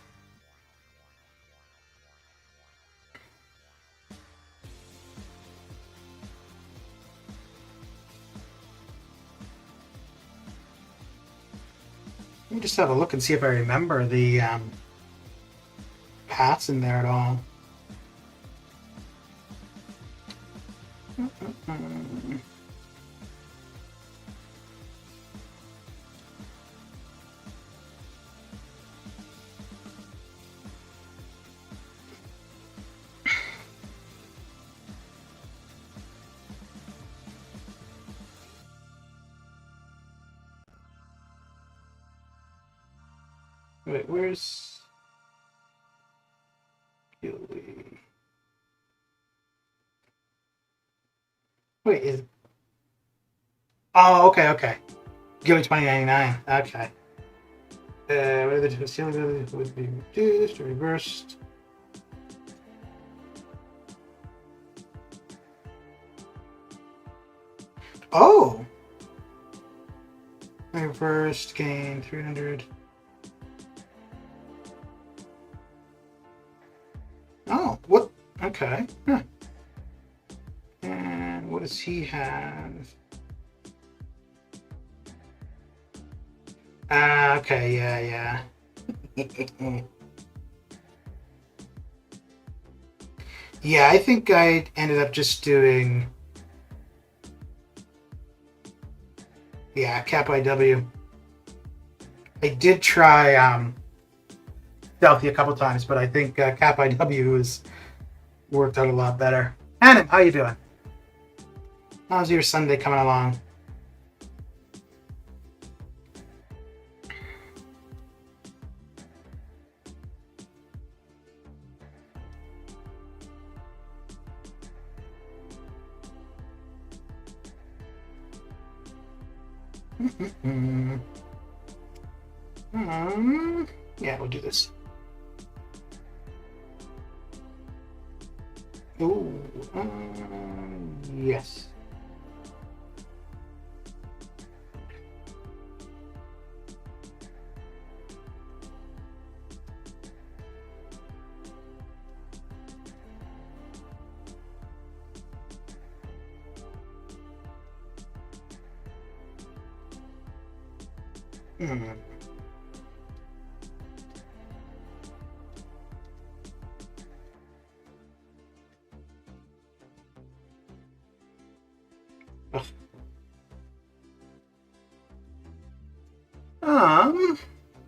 S1: Let me just have a look and see if I remember the paths in there at all. Wait, where's Gilly? Wait, is... Oh, okay. Gilly 2099. Okay. What are the different ceiling abilities would be reduced or reversed? Oh! Reversed, gain 300. Oh, what? Okay. Huh. And what does he have? Okay, yeah. Yeah, I think I ended up just doing, yeah, Cap IW. I did try Stealthy a couple times, but I think Cap IW has worked out a lot better. Adam, how you doing? How's your Sunday coming along? Yeah, we'll do this. Ooh, yes.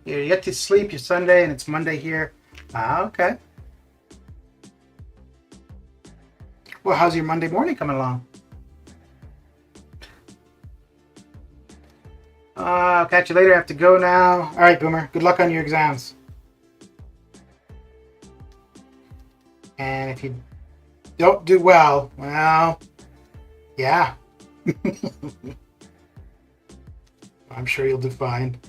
S1: You get to sleep your Sunday and it's Monday here. Okay. Well, how's your Monday morning coming along? I'll catch you later. I have to go now. All right, Boomer. Good luck on your exams. And if you don't do well, yeah. I'm sure you'll do fine.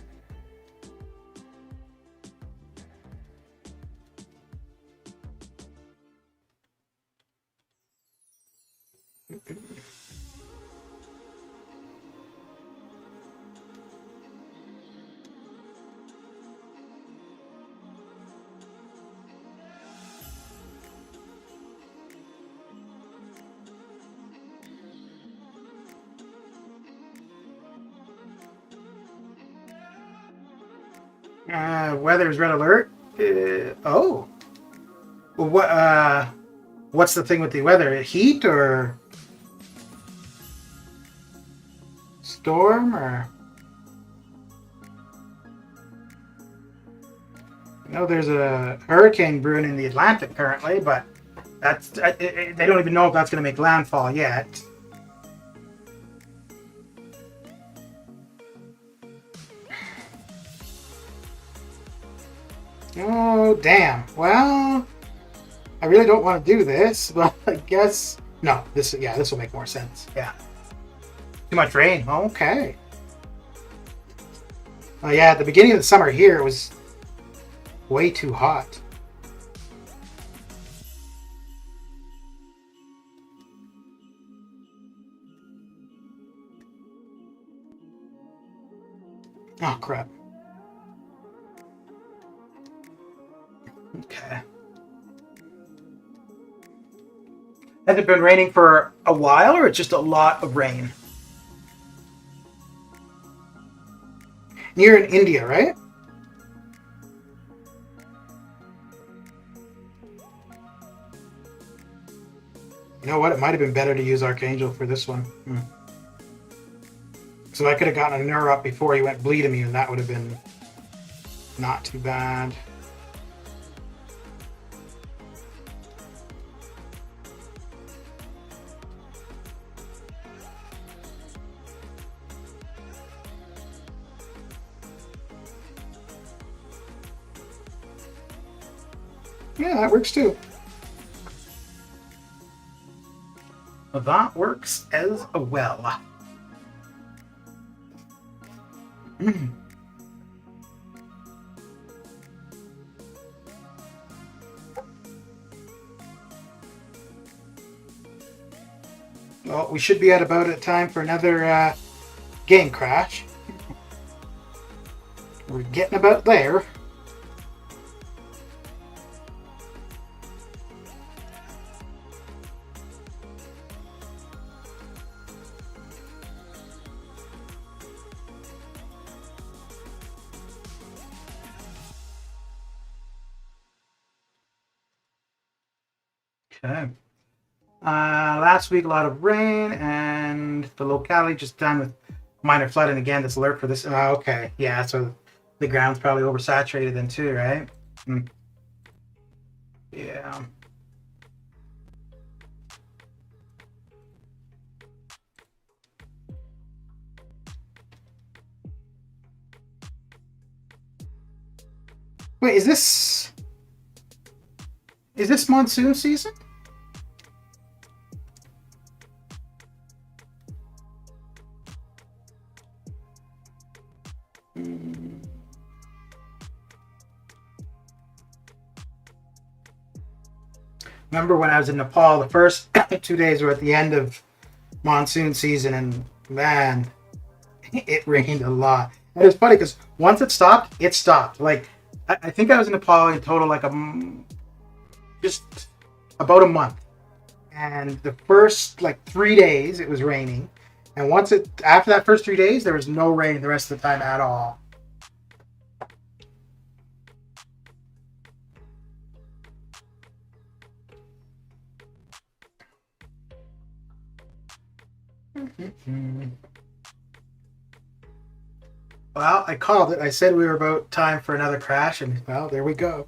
S1: Weather is red alert. Oh. Well, what's the thing with the weather? Heat or storm or? I know there's a hurricane brewing in the Atlantic currently, but that's they don't even know if that's going to make landfall yet. Oh, damn. Well, I really don't want to do this, but I guess... No, this will make more sense. Yeah. Too much rain. Okay. Oh, yeah, at the beginning of the summer here, it was way too hot. Oh, crap. Okay. Has it been raining for a while, or it's just a lot of rain? You're in India, right? You know what? It might have been better to use Archangel for this one. So I could have gotten a Nur up before he went bleed immune. That would have been not too bad. Yeah, that works too. That works as well. Well, we should be at about a time for another game crash. We're getting about there. Okay. Last week, a lot of rain, and the locality just done with minor flooding again. This alert for this. Okay, yeah, so the ground's probably oversaturated then too, right? Mm, yeah. Wait, is this monsoon season? Mm. Remember when I was in Nepal, the first 2 days were at the end of monsoon season, and man, it rained a lot. And it was funny because once it stopped, it stopped. Like I think I was in Nepal in total like just about a month. And the first like 3 days it was raining, and once it after that first 3 days there was no rain the rest of the time at all. Well, I called it. I said we were about time for another crash, and well, there we go.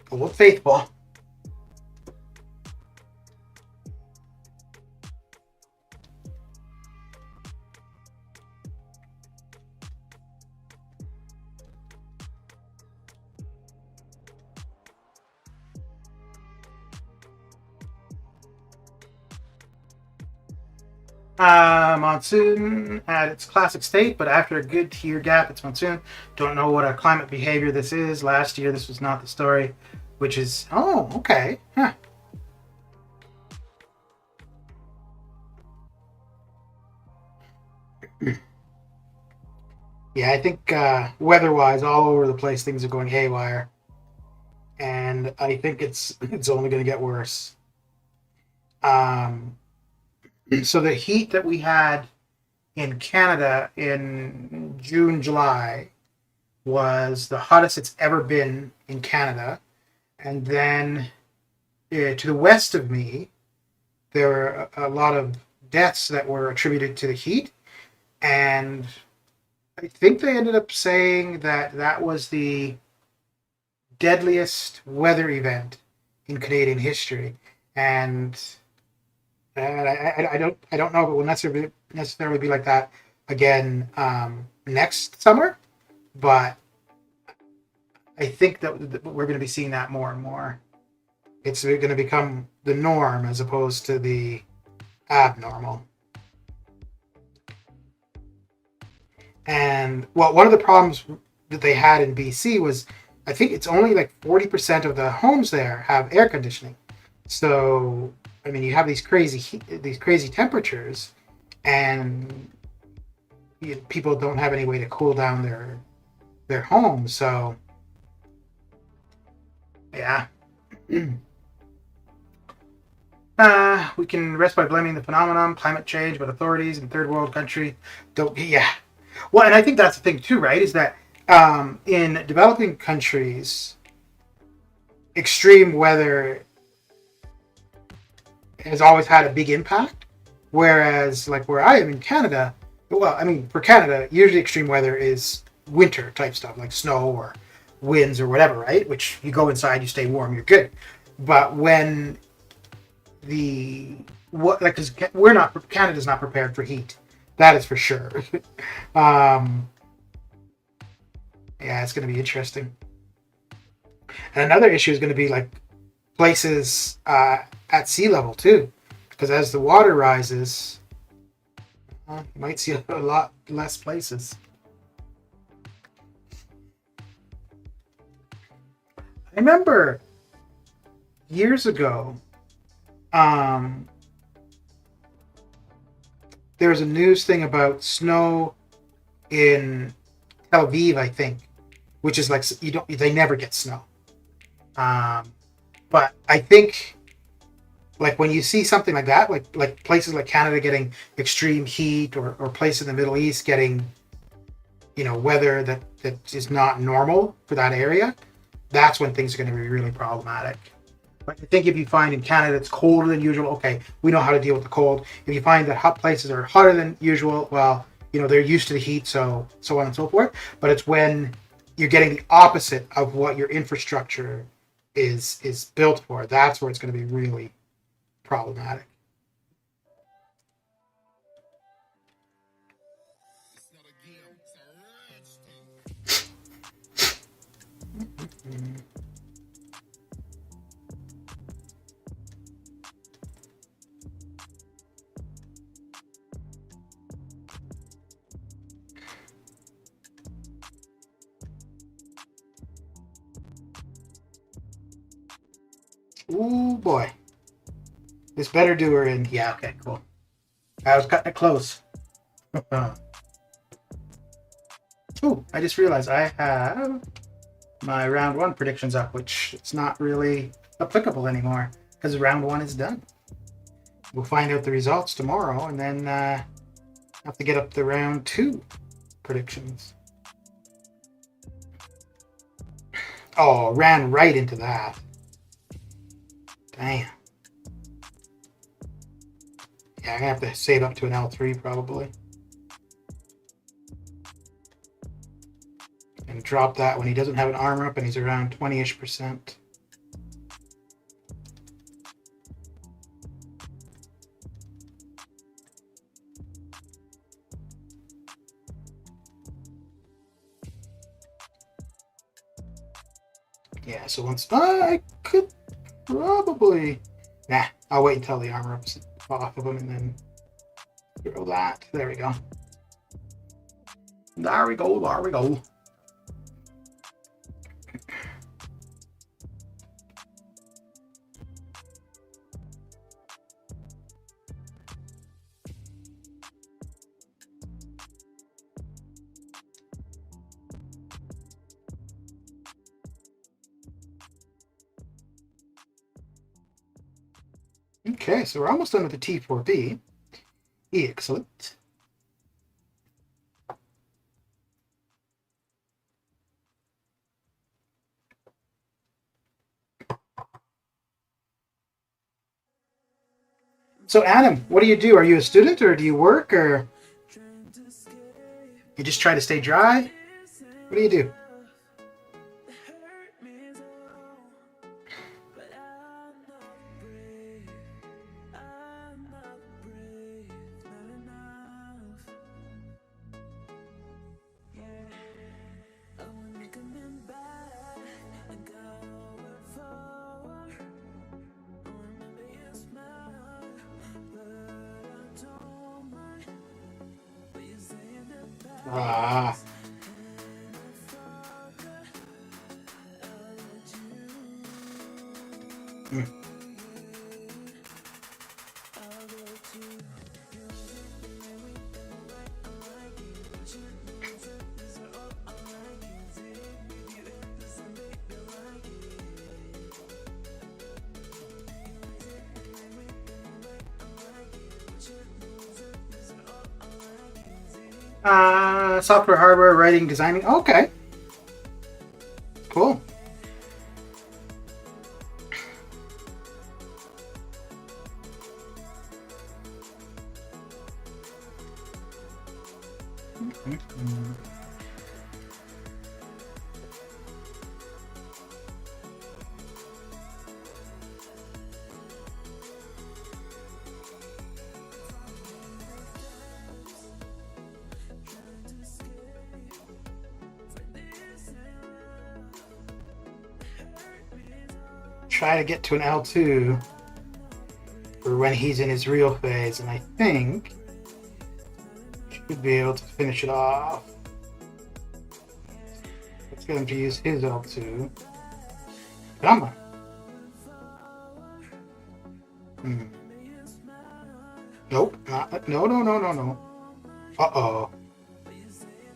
S1: Well, faithful. Monsoon at its classic state, but after a good year gap, it's monsoon. Don't know what a climate behavior this is. Last year, this was not the story, which is okay. Huh. Yeah, I think weather-wise, all over the place, things are going haywire, and I think it's only going to get worse. Um, so the heat that we had in Canada in June, July was the hottest it's ever been in Canada. And then to the west of me, there were a lot of deaths that were attributed to the heat. And I think they ended up saying that that was the deadliest weather event in Canadian history. And I don't know if it will necessarily be like that again next summer, but I think that we're going to be seeing that more and more. It's going to become the norm as opposed to the abnormal. And well, one of the problems that they had in BC was I think it's only like 40% of the homes there have air conditioning. So I mean, you have these crazy temperatures, and people don't have any way to cool down their homes. So yeah. We can rest by blaming the phenomenon, climate change, but authorities in third world country don't. Yeah. Well, and I think that's the thing too, right? Is that in developing countries, extreme weather has always had a big impact. Whereas, like where I am in Canada, well, I mean, for Canada, usually extreme weather is winter type stuff, like snow or winds or whatever, right? Which you go inside, you stay warm, you're good. But when the what like because we're not Canada's not prepared for heat, that is for sure. um, yeah, it's going to be interesting. And another issue is going to be like places at sea level too, because as the water rises, you might see a lot less places. I remember years ago, um, there was a news thing about snow in Tel Aviv, I think, which is like they never get snow. Um, but I think like when you see something like that, like places like Canada getting extreme heat, or places in the Middle East getting weather that is not normal for that area, that's when things are going to be really problematic. But I think if you find in Canada it's colder than usual, okay, we know how to deal with the cold. If you find that hot places are hotter than usual, well, they're used to the heat, so on and so forth. But it's when you're getting the opposite of what your infrastructure is built for. That's where it's going to be really problematic. Ooh, boy. This better do her in. Yeah, okay, cool. I was cutting it close. Oh, I just realized I have my round 1 predictions up, which it's not really applicable anymore because round 1 is done. We'll find out the results tomorrow and then have to get up the round 2 predictions. Oh, ran right into that. Damn. Yeah, I'm gonna have to save up to an L3 probably. And drop that when he doesn't have an armor up and he's around 20-ish%. Yeah, so once I could probably... Nah, I'll wait until the armor up's off of him and then throw that. There we go. There we go, there we go. Okay, so we're almost done with the T4B. Excellent. So Adam, what do you do? Are you a student or do you work or you just try to stay dry? What do you do? Ah. Software, hardware, writing, designing. Okay. Cool. Try to get to an L2 for when he's in his real phase, and I think should be able to finish it off. Let's get him to use his L2. Come on. Nope. No. Uh-oh.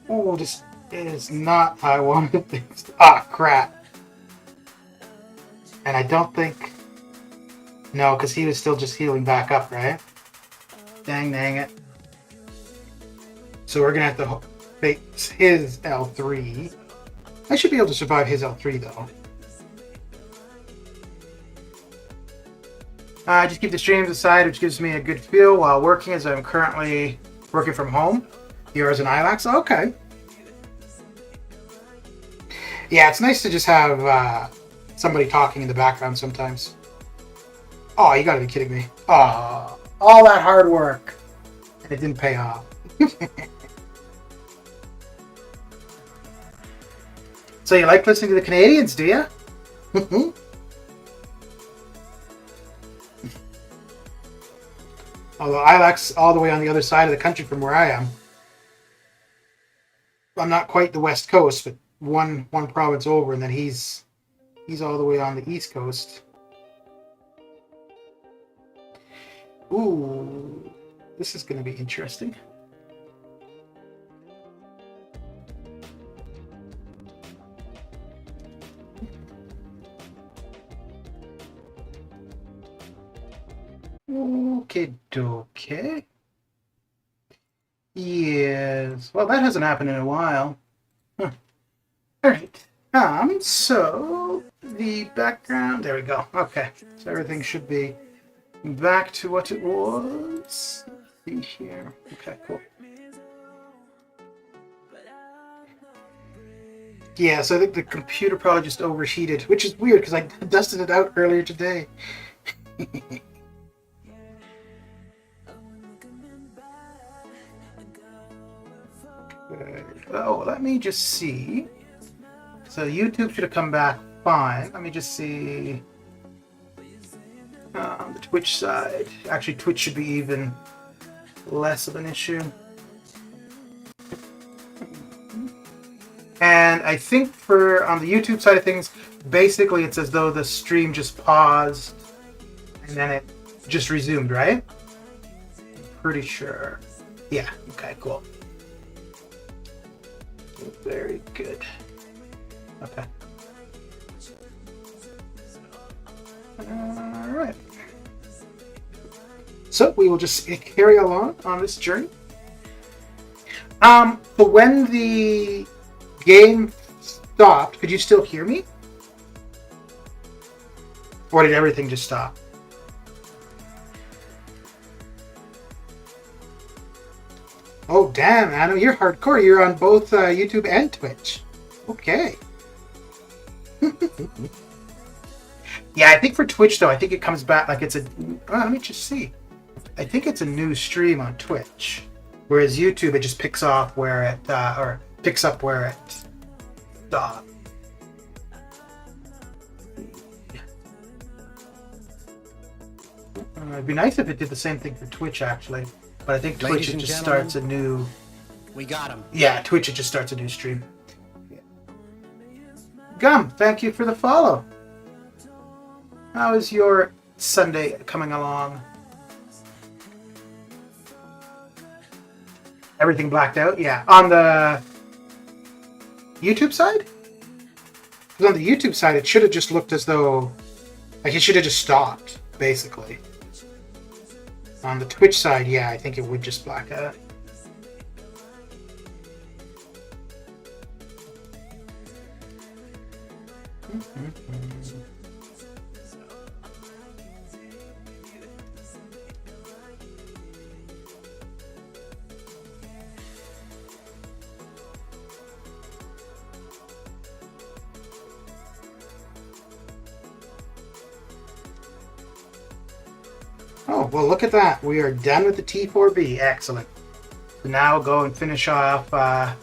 S1: Oh, this is not how I wanted things. Ah, crap. And I don't think... No, because he was still just healing back up, right? Dang it. So we're going to have to face his L3. I should be able to survive his L3, though. I just keep the streams aside, which gives me a good feel while working, as I'm currently working from home. Here as an ILAX. Okay. Yeah, it's nice to just have somebody talking in the background sometimes. Oh, you gotta be kidding me. Oh, all that hard work. And it didn't pay off. So you like listening to the Canadians, do you? Although ILAC's all the way on the other side of the country from where I am. I'm not quite the West Coast, but one province over, and then he's all the way on the East Coast. Ooh, this is going to be interesting. Okay, okay. Yes. Well, that hasn't happened in a while. Huh. All right. So the background. There we go. Okay. So everything should be back to what it was. Let's see here. Okay, cool. Yeah, so I think the computer probably just overheated, which is weird because I dusted it out earlier today. Oh, let me just see. So YouTube should have come back fine. Let me just see. On the Twitch side. Actually, Twitch should be even less of an issue. And I think on the YouTube side of things, basically it's as though the stream just paused and then it just resumed, right? Pretty sure. Yeah, okay, cool. Very good. Okay. Alright. So we will just carry along on this journey. But when the game stopped, could you still hear me? Or did everything just stop? Oh, damn, Adam, you're hardcore. You're on both YouTube and Twitch. Okay. Yeah, I think for Twitch, though, I think it comes back like it's a... let me just see. I think it's a new stream on Twitch. Whereas YouTube, it just picks off where it... or picks up where it stopped. It'd be nice if it did the same thing for Twitch, actually. But I think Twitch, it just starts a new...
S2: We got him.
S1: Yeah, Twitch, it just starts a new stream. Yeah. Gum, thank you for the follow. How is your Sunday coming along? Everything blacked out? Yeah. On the YouTube side? Because on the YouTube side, it should have just looked as though... Like, it should have just stopped, basically. On the Twitch side, yeah, I think it would just black out. Oh, well, look at that. We are done with the T4B. Excellent. So now go and finish off. On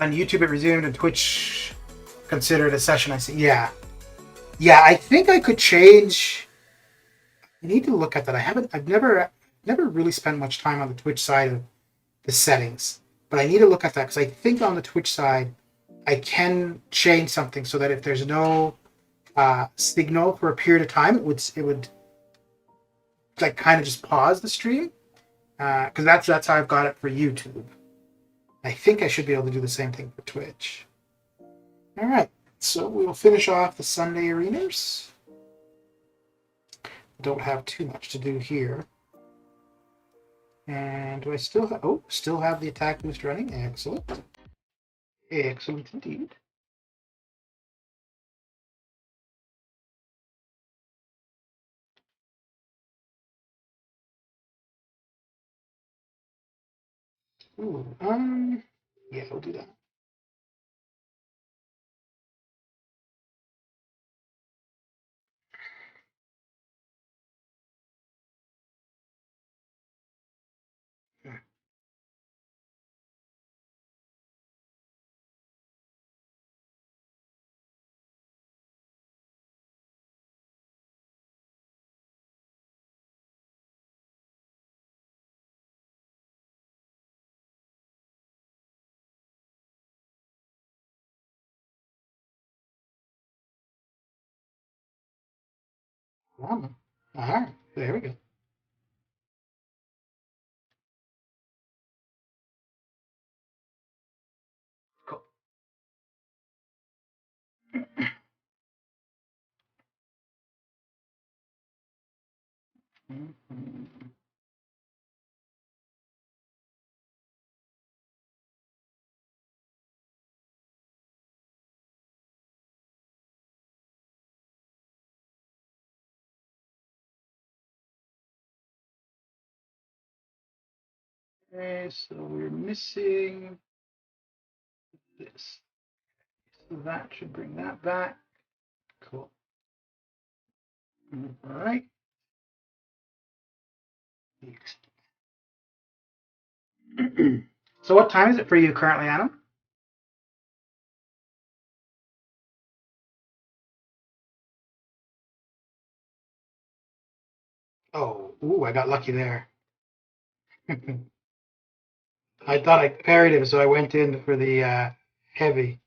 S1: YouTube, it resumed, and Twitch considered a session. I see. Yeah. Yeah, I think I could change. I need to look at that. I've never really spent much time on the Twitch side of the settings. But I need to look at that because I think on the Twitch side, I can change something so that if there's no signal for a period of time, it would like kind of just pause the stream, because that's how I've got it for YouTube. I think I should be able to do the same thing for Twitch. All right, so we will finish off the Sunday arenas. Don't have too much to do here. And do I still have... Oh, still have the attack boost running. Excellent. Excellent indeed. Ooh, yeah, we'll do that. All right, there we go. Cool. Mhm. Okay, so we're missing this. So that should bring that back. Cool. All right. So what time is it for you currently, Adam? Oh, ooh, I got lucky there. I thought I parried him, so I went in for the heavy.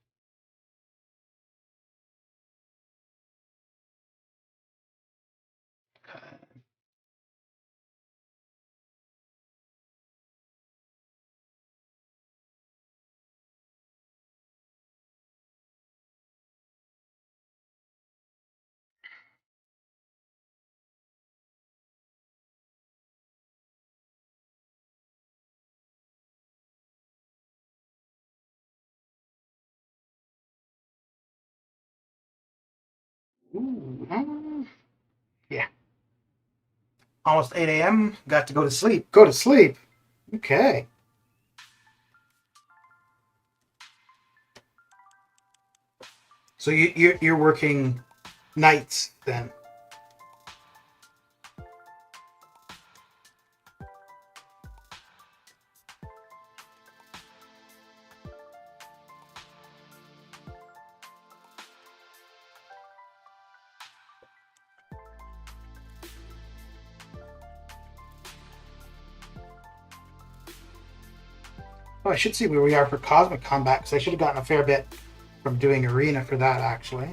S1: Ooh, yeah. Almost 8 a.m. Got to go to sleep. Go to sleep. Okay. So you're working nights then. Oh, I should see where we are for Cosmic Combat because I should have gotten a fair bit from doing Arena for that actually.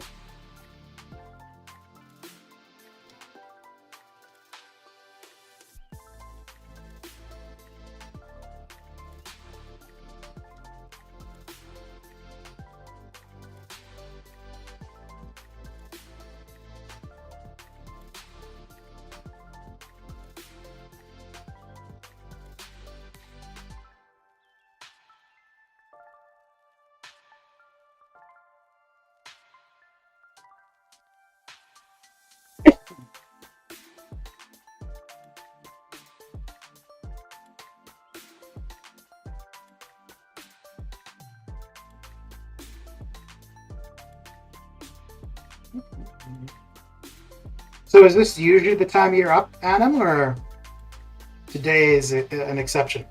S1: So is this usually the time you're up, Adam, or today is an exception?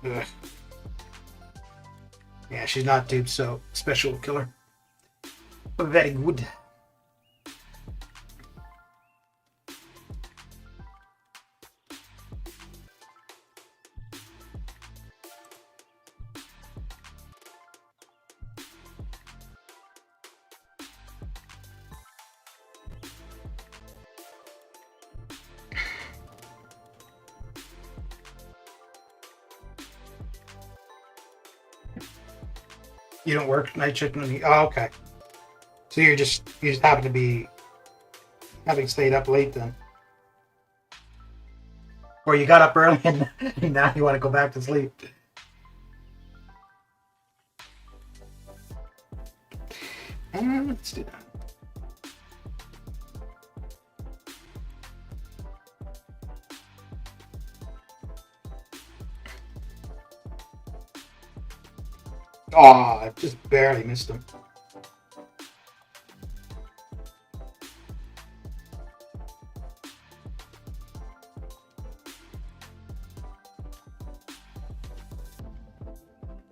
S1: Ugh. Yeah, she's not dude, so special killer. Very good. You don't work night shift. Oh, okay. So you just happen to be having stayed up late then, or you got up early and now you want to go back to sleep. Let's do that. Oh, I just barely missed him.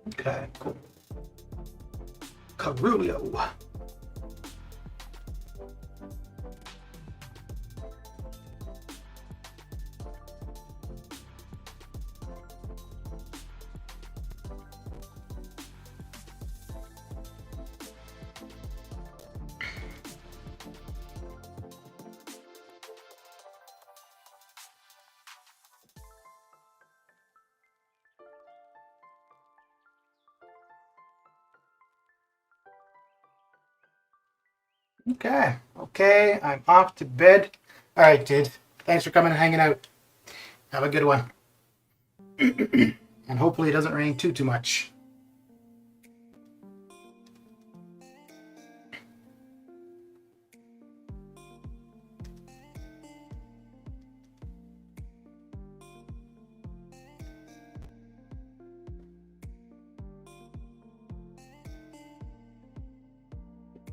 S1: Okay, cool. Carulio. Okay, okay, I'm off to bed. All right, dude. Thanks for coming and hanging out. Have a good one. And hopefully it doesn't rain too much.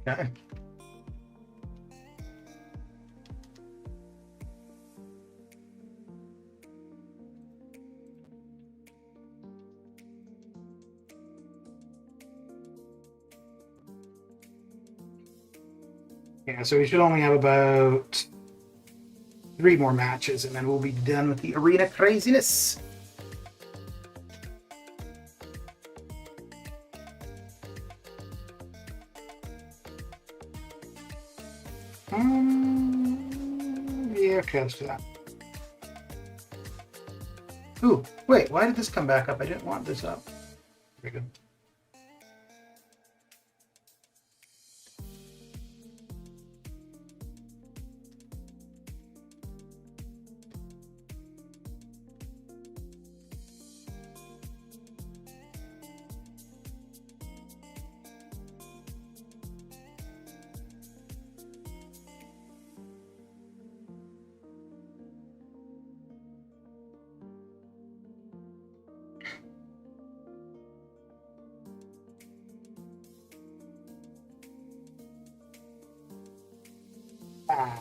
S1: Okay. Yeah, so we should only have about 3 more matches, and then we'll be done with the arena craziness. Yeah, okay, let's do that. Ooh, wait, why did this come back up? I didn't want this up. Very good. Ah.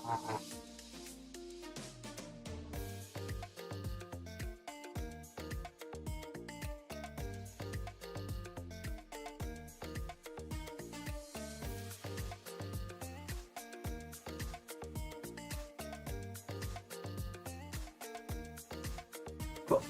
S1: Cool.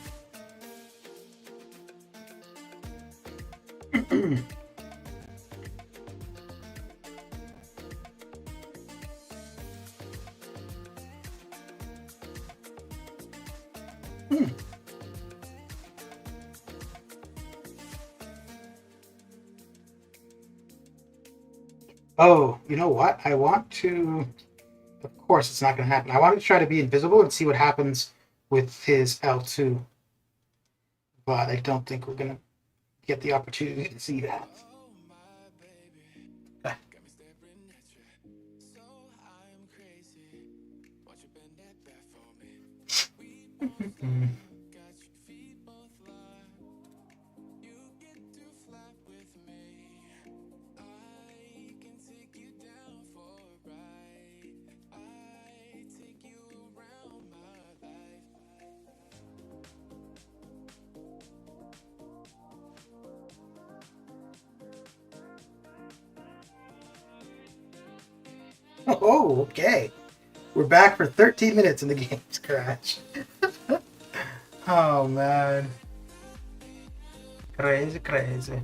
S1: Oh, you know what? I want to. Of course, it's not going to happen. I want to try to be invisible and see what happens with his L2, but I don't think we're going to get the opportunity to see that. Okay. Oh, okay. We're back for 13 minutes in the game's crash. Oh, man. Crazy, crazy.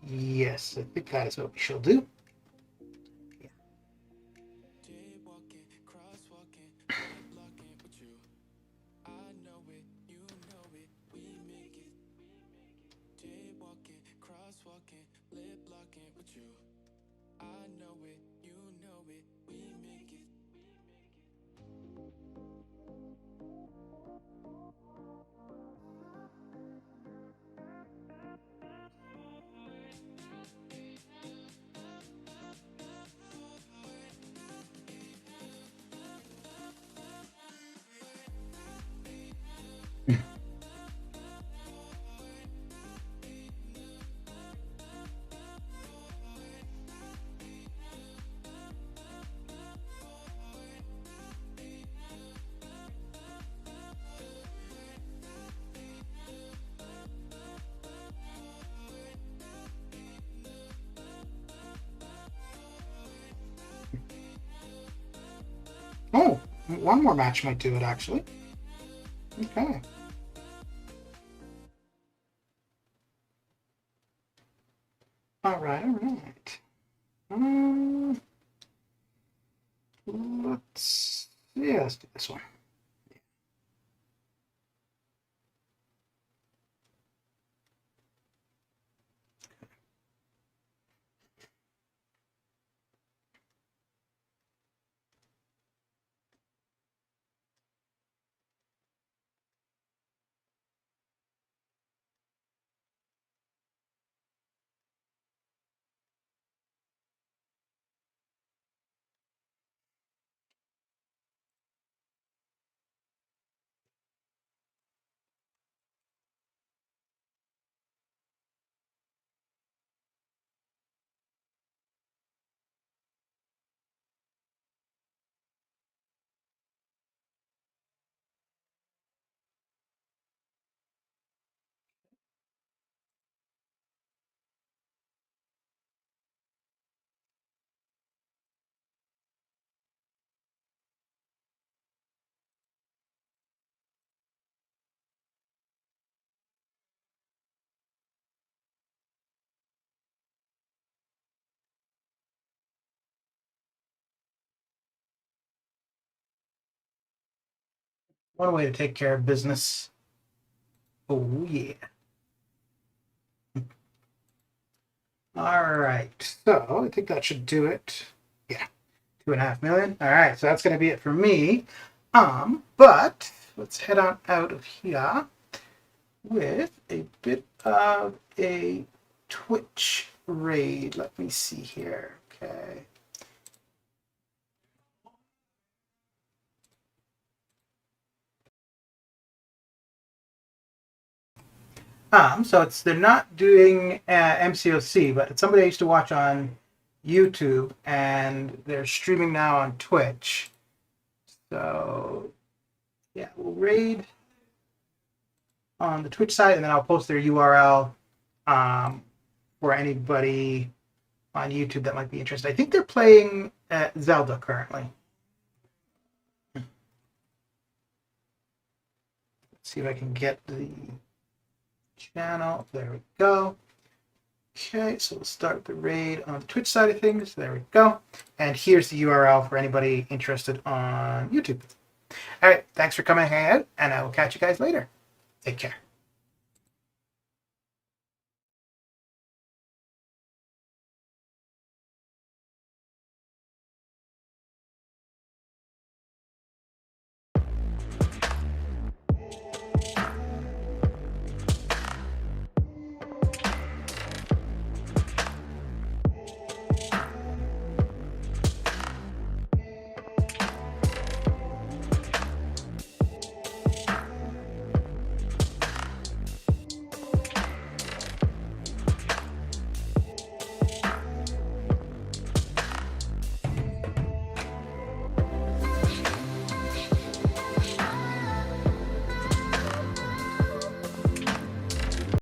S1: Yes, I think that is what we shall do. Yeah. Oh, one more match might do it, actually. Okay. All right, all right. Let's do this one. One way to take care of business. Oh, yeah. All right. So I think that should do it. Yeah. 2.5 million. All right. So that's going to be it for me. But let's head on out of here with a bit of a Twitch raid. Let me see here. Okay. So they're not doing MCOC, but it's somebody I used to watch on YouTube, and they're streaming now on Twitch. So yeah, we'll raid on the Twitch side, and then I'll post their URL for anybody on YouTube that might be interested. I think they're playing Zelda currently. Let's see if I can get the channel. There we go. Okay, so we'll start the raid on the Twitch side of things. There we go. And here's the URL for anybody interested on YouTube. All right, thanks for coming ahead, and I will catch you guys later. Take care.